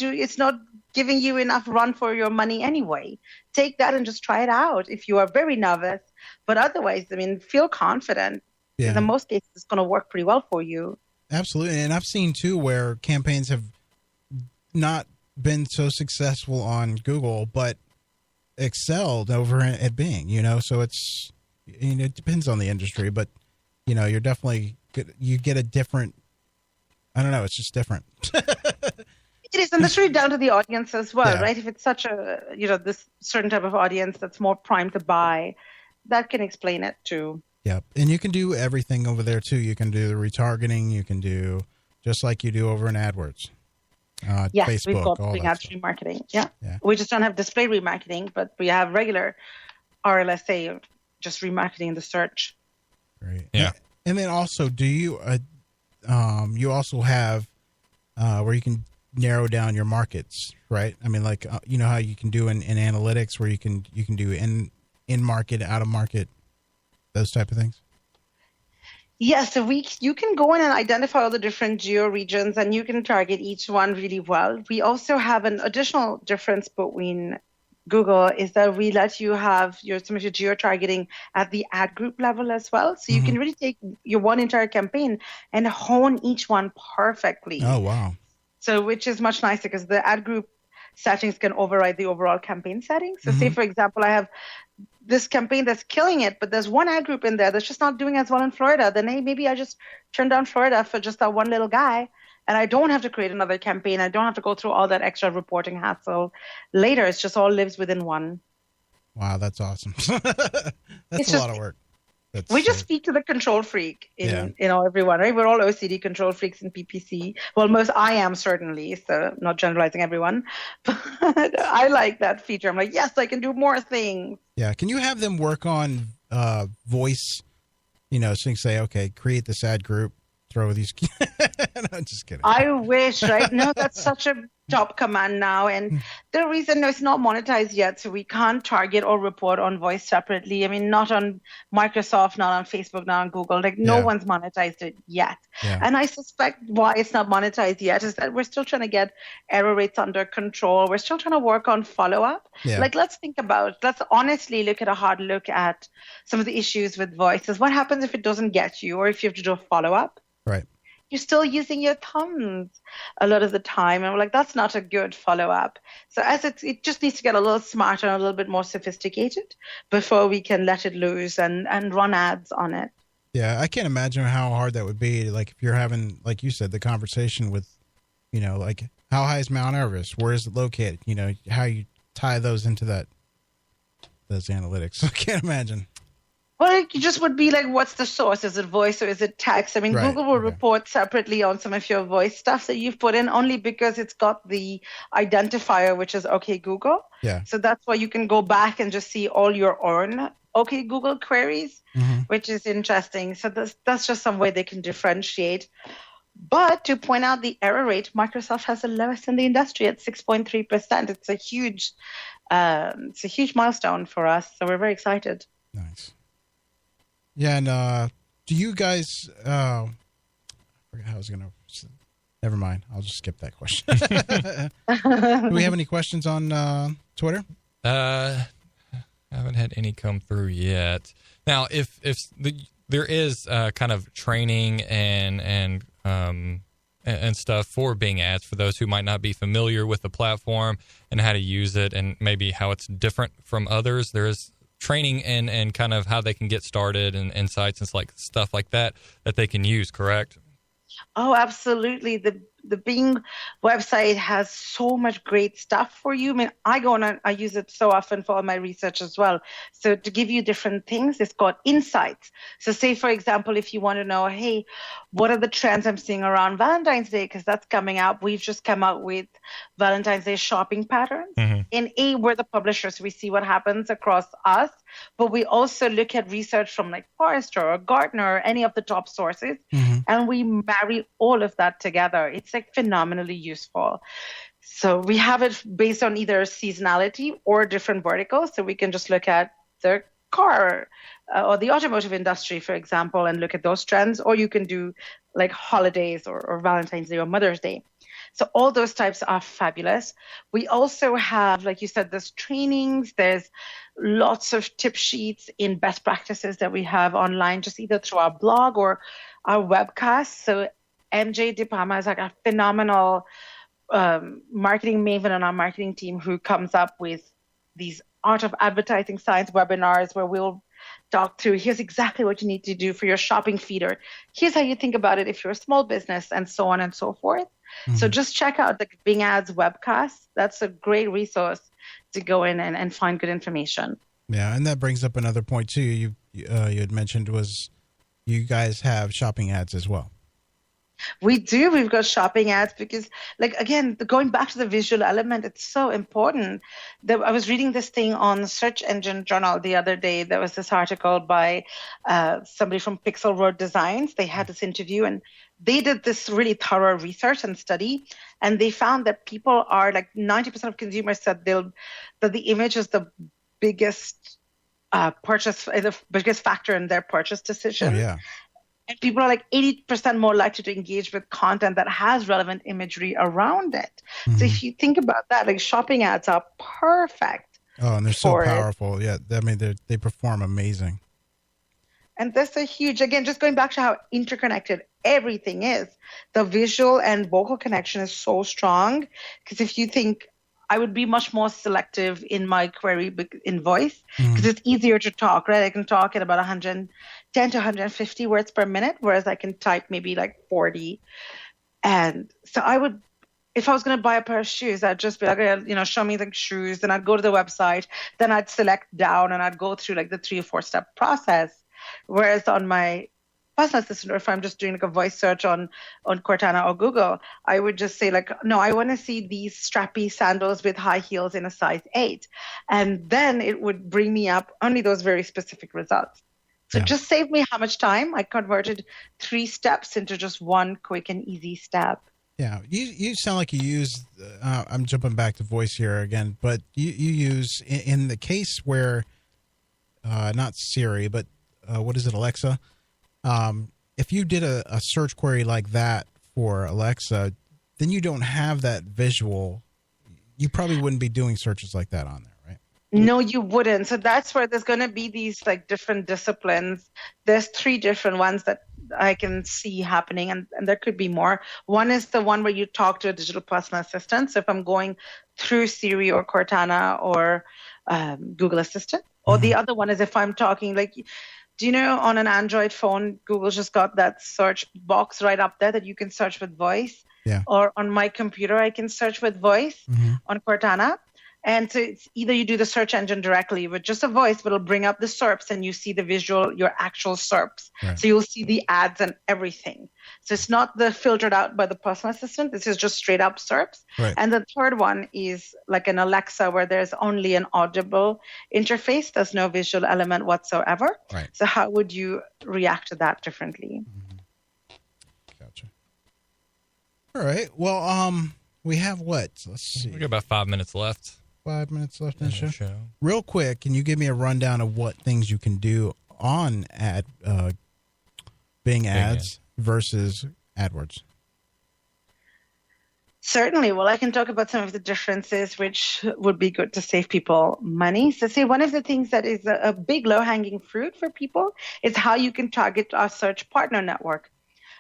D: giving you enough run for your money anyway. Take that and just try it out if you are very nervous. But otherwise, I mean, feel confident. Yeah. In most cases, it's going to work pretty well for you.
B: Absolutely. And I've seen, too, where campaigns have not been so successful on Google, but excelled over at Bing, So it's, it depends on the industry, but, you're definitely, you get a different, I don't know, it's just different.
D: It is, and that's really down to the audience as well, right? If it's such a, this certain type of audience that's more primed to buy, that can explain it too.
B: Yeah, and you can do everything over there too. You can do the retargeting. You can do just like you do over in AdWords.
D: Yes,
B: Facebook,
D: we've got
B: all
D: Bing
B: that
D: Ads
B: stuff.
D: remarketing. Yeah, we just don't have display remarketing, but we have regular RLSA, just remarketing the search.
B: Great.
C: Yeah,
B: and then also, do you you also have where you can narrow down your markets, right? I mean, like how you can do in analytics where you can do in market, out of market, those type of things.
D: Yes, so you can go in and identify all the different geo regions, and you can target each one really well. We also have an additional difference between Google is that we let you have some of your geo targeting at the ad group level as well. So you can really take your one entire campaign and hone each one perfectly.
B: Oh, wow.
D: So which is much nicer because the ad group settings can override the overall campaign settings. So say, for example, I have this campaign that's killing it, but there's one ad group in there that's just not doing as well in Florida. Then, hey, maybe I just turn down Florida for just that one little guy, and I don't have to create another campaign. I don't have to go through all that extra reporting hassle later. It's just all lives within one.
B: Wow, that's awesome. That's a lot of work.
D: We just speak to the control freak in everyone, right? We're all OCD control freaks in PPC. Well, I am certainly, so not generalizing everyone. But I like that feature. I'm like, yes, I can do more things.
B: Yeah. Can you have them work on voice, so you can say, okay, create this ad group, throw these. No, just kidding.
D: I wish, right? No, that's such a top command now. And the reason it's not monetized yet, so we can't target or report on voice separately. I mean, not on Microsoft, not on Facebook, not on Google. No one's monetized it yet. Yeah. And I suspect why it's not monetized yet is that we're still trying to get error rates under control. We're still trying to work on follow-up. Yeah. Let's honestly look at a hard look at some of the issues with voices. What happens if it doesn't get you or if you have to do a follow-up?
B: Right.
D: You're still using your thumbs a lot of the time. And we're like, that's not a good follow-up. So it just needs to get a little smarter and a little bit more sophisticated before we can let it loose and run ads on it.
B: Yeah, I can't imagine how hard that would be. Like if you're having, like you said, the conversation with, like how high is Mount Everest? Where is it located? How you tie those into those analytics. I can't imagine.
D: Well, it just would be like, what's the source? Is it voice or is it text? I mean, right. Google will report separately on some of your voice stuff that you've put in only because it's got the identifier, which is OK Google.
B: Yeah.
D: So that's why you can go back and just see all your own okay Google queries, which is interesting. So that's just some way they can differentiate. But to point out the error rate, Microsoft has the lowest in the industry at 6.3%. It's a huge milestone for us. So we're very excited.
B: Nice. Yeah, and do you guys? I forgot how I was going to. Never mind. I'll just skip that question. Do we have any questions on Twitter? I
C: haven't had any come through yet. Now, if there is kind of training and stuff for Bing ads for those who might not be familiar with the platform and how to use it and maybe how it's different from others, there is training and kind of how they can get started and insights and stuff like that they can use, correct?
D: Oh, absolutely. The Bing website has so much great stuff for you. I mean, I go on and I use it so often for all my research as well. So to give you different things, it's got insights. So say, for example, if you want to know, hey, what are the trends I'm seeing around Valentine's Day? Because that's coming up. We've just come out with Valentine's Day shopping patterns. In we're the publishers. We see what happens across us, but we also look at research from like Forrester or Gartner or any of the top sources, and we marry all of that together. It's like phenomenally useful. So we have it based on either seasonality or different verticals. So we can just look at the car or the automotive industry, for example, and look at those trends. Or you can do like holidays or Valentine's Day or Mother's Day. So all those types are fabulous. We also have, like you said, there's trainings, there's lots of tip sheets in best practices that we have online, just either through our blog or our webcast. So MJ DePalma is like a phenomenal marketing maven on our marketing team who comes up with these art of advertising science webinars where we'll talk through, here's exactly what you need to do for your shopping feeder. Here's how you think about it if you're a small business, and so on and so forth. So just check out the Bing Ads webcast. That's a great resource to go in and find good information.
B: Yeah, and that brings up another point too. You had mentioned was you guys have shopping ads as well.
D: We do. We've got shopping ads because, like, again, going back to the visual element, it's so important. I was reading this thing on Search Engine Journal the other day. There was this article by somebody from Pixel Road Designs. They had this interview, and they did this really thorough research and study, and they found that people are, like, 90% of consumers said that the image is the biggest the biggest factor in their purchase decision.
B: Oh, yeah.
D: And people are like 80% more likely to engage with content that has relevant imagery around it. So if you think about that, like shopping ads are perfect.
B: Oh, and they're so powerful. Yeah, I mean, they perform amazing.
D: And that's a huge, again, just going back to how interconnected everything is. The visual and vocal connection is so strong. Because if you think, I would be much more selective in my query in voice because it's easier to talk, right? I can talk at about 110 to 150 words per minute, whereas I can type maybe like 40. And so I would, if I was going to buy a pair of shoes, I'd just be like, show me the shoes. Then I'd go to the website. Then I'd select down and I'd go through like the 3 or 4 step process. Whereas on my personal assistant, or if I'm just doing like a voice search on Cortana or Google, I would just say like, no, I want to see these strappy sandals with high heels in a size 8. And then it would bring me up only those very specific results. So just save me how much time. I converted 3 steps into just 1 quick and easy step.
B: Yeah, you sound like you use, I'm jumping back to voice here again, but you use, in the case where, not Siri, but what is it, Alexa? If you did a search query like that for Alexa, then you don't have that visual. You probably wouldn't be doing searches like that on there, right?
D: No, you wouldn't. So that's where there's going to be these like different disciplines. There's 3 different ones that I can see happening, and there could be more. One is the one where you talk to a digital personal assistant. So if I'm going through Siri or Cortana or Google Assistant, or the other one is if I'm talking like, do you know on an Android phone, Google's just got that search box right up there that you can search with voice?
B: Yeah.
D: Or on my computer, I can search with voice on Cortana. And so it's either you do the search engine directly with just a voice, but it'll bring up the SERPs and you see the visual, your actual SERPs.
B: Right.
D: So you'll see the ads and everything. So it's not the filtered out by the personal assistant. This is just straight up SERPs.
B: Right.
D: And the third one is like an Alexa where there's only an audible interface. There's no visual element whatsoever.
B: Right.
D: So how would you react to that differently?
B: Gotcha. All right. Well, we have what? Let's see.
C: We got about 5 minutes left.
B: 5 minutes left in the show.
C: Show.
B: Real quick, can you give me a rundown of what things you can do on Bing ads versus AdWords?
D: Certainly. Well, I can talk about some of the differences, which would be good to save people money. So say one of the things that is a big low-hanging fruit for people is how you can target our search partner network.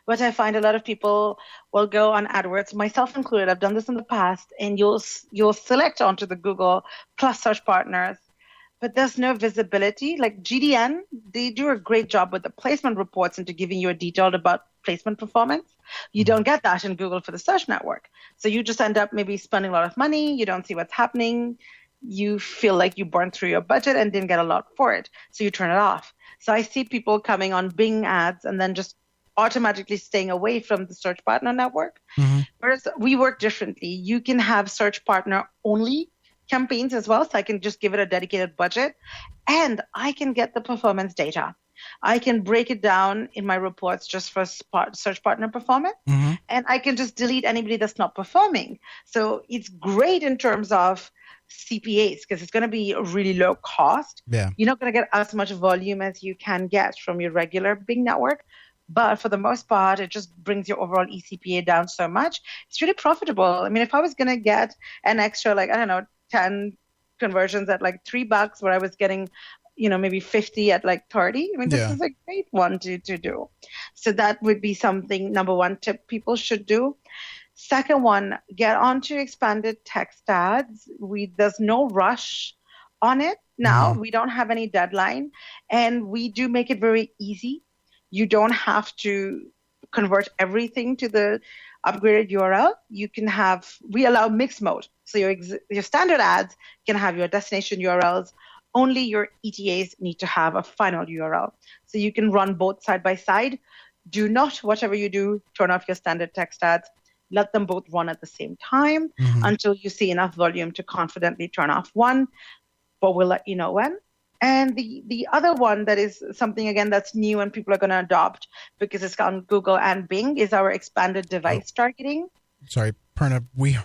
D: But I find a lot of people will go on AdWords, myself included. I've done this in the past, and you'll select onto the Google plus search partners, but there's no visibility. Like GDN, they do a great job with the placement reports into giving you a detailed about placement performance. You don't get that in Google for the search network. So you just end up maybe spending a lot of money. You don't see what's happening. You feel like you burned through your budget and didn't get a lot for it. So you turn it off. So I see people coming on Bing ads and then just automatically staying away from the search partner network.
B: Mm-hmm.
D: Whereas we work differently. You can have search partner only campaigns as well. So I can just give it a dedicated budget and I can get the performance data. I can break it down in my reports just for search partner performance, and I can just delete anybody that's not performing. So it's great in terms of CPAs because it's going to be a really low cost.
B: Yeah.
D: You're not going to get as much volume as you can get from your regular Bing network. But for the most part, it just brings your overall eCPA down so much. It's really profitable. I mean, if I was going to get an extra, 10 conversions at $3 where I was getting, maybe 50 at 30. I mean, this is a great one to do. So that would be something, number one tip people should do. Second one, get onto expanded text ads. There's no rush on it now. We don't have any deadline. And we do make it very easy. You don't have to convert everything to the upgraded URL. We allow mixed mode. So your standard ads can have your destination URLs. Only your ETAs need to have a final URL. So you can run both side by side. Do not, whatever you do, turn off your standard text ads. Let them both run at the same time until you see enough volume to confidently turn off one, but we'll let you know when. And the other one that is something, again, that's new and people are going to adopt because it's on Google and Bing is our expanded device targeting. Sorry,
B: Purna, we're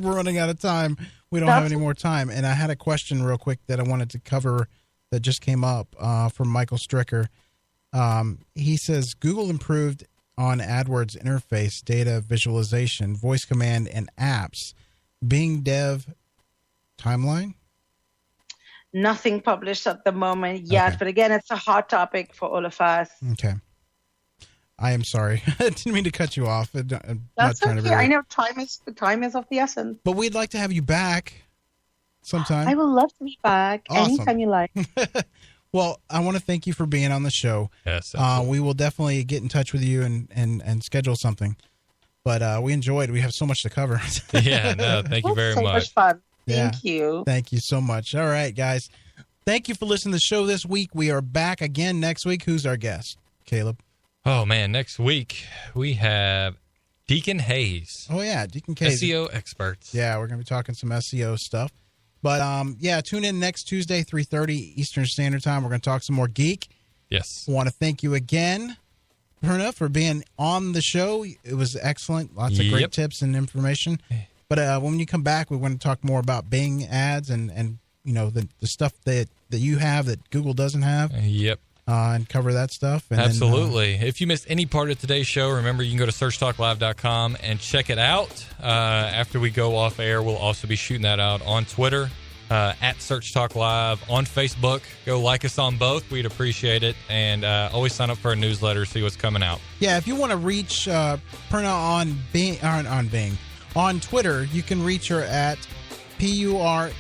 B: running out of time. We don't have any more time. And I had a question real quick that I wanted to cover that just came up from Michael Stricker. He says, Google improved on AdWords interface, data visualization, voice command, and apps. Bing dev timeline?
D: Nothing published at the moment yet, but again, it's a hot topic for all of us.
B: Okay. I am sorry. I didn't mean to cut you off.
D: That's okay. I know time is of the essence.
B: But we'd like to have you back sometime.
D: I would love to be back anytime you like.
B: Well, I want to thank you for being on the show.
C: Yes.
B: We will definitely get in touch with you and schedule something. But we enjoyed. We have so much to cover.
C: Yeah, no, thank you very much.
D: So much fun.
B: Yeah.
D: Thank you.
B: Thank you so much. All right, guys. Thank you for listening to the show this week. We are back again next week. Who's our guest? Caleb.
C: Oh, man. Next week, we have Deacon Hayes.
B: Oh, yeah. Deacon Hayes.
C: SEO experts.
B: Yeah, we're going to be talking some SEO stuff. But, tune in next Tuesday, 3:30 Eastern Standard Time. We're going to talk some more geek.
C: Yes.
B: I want to thank you again, Purna, for being on the show. It was excellent. Lots of great tips and information. But when you come back, we want to talk more about Bing ads and the stuff that you have that Google doesn't have.
C: Yep.
B: And cover that stuff. And
C: absolutely. If you missed any part of today's show, remember you can go to searchtalklive.com and check it out. After we go off air, we'll also be shooting that out on Twitter, at Search Talk Live, on Facebook. Go like us on both. We'd appreciate it. And always sign up for our newsletter, see what's coming out. Yeah, if you want to reach Purna on Bing, on Twitter, you can reach her at PurnaVirji.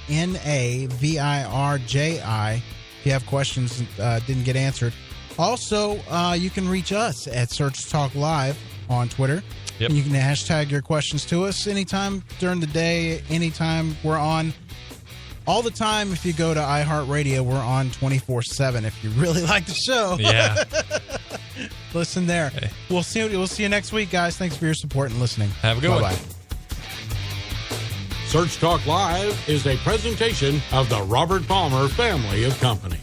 C: If you have questions didn't get answered. Also, you can reach us at Search Talk Live on Twitter. Yep.
B: You can hashtag your questions to us anytime during the day, anytime we're on. All the time, if you go to iHeartRadio, we're on 24/7. If you really like the show,
C: Yeah.
B: listen there.
C: Hey.
B: We'll see you next week, guys. Thanks for your support and listening.
C: Have a good one.
B: Bye-bye.
A: Search Talk Live is a presentation of the Robert Palmer family of companies.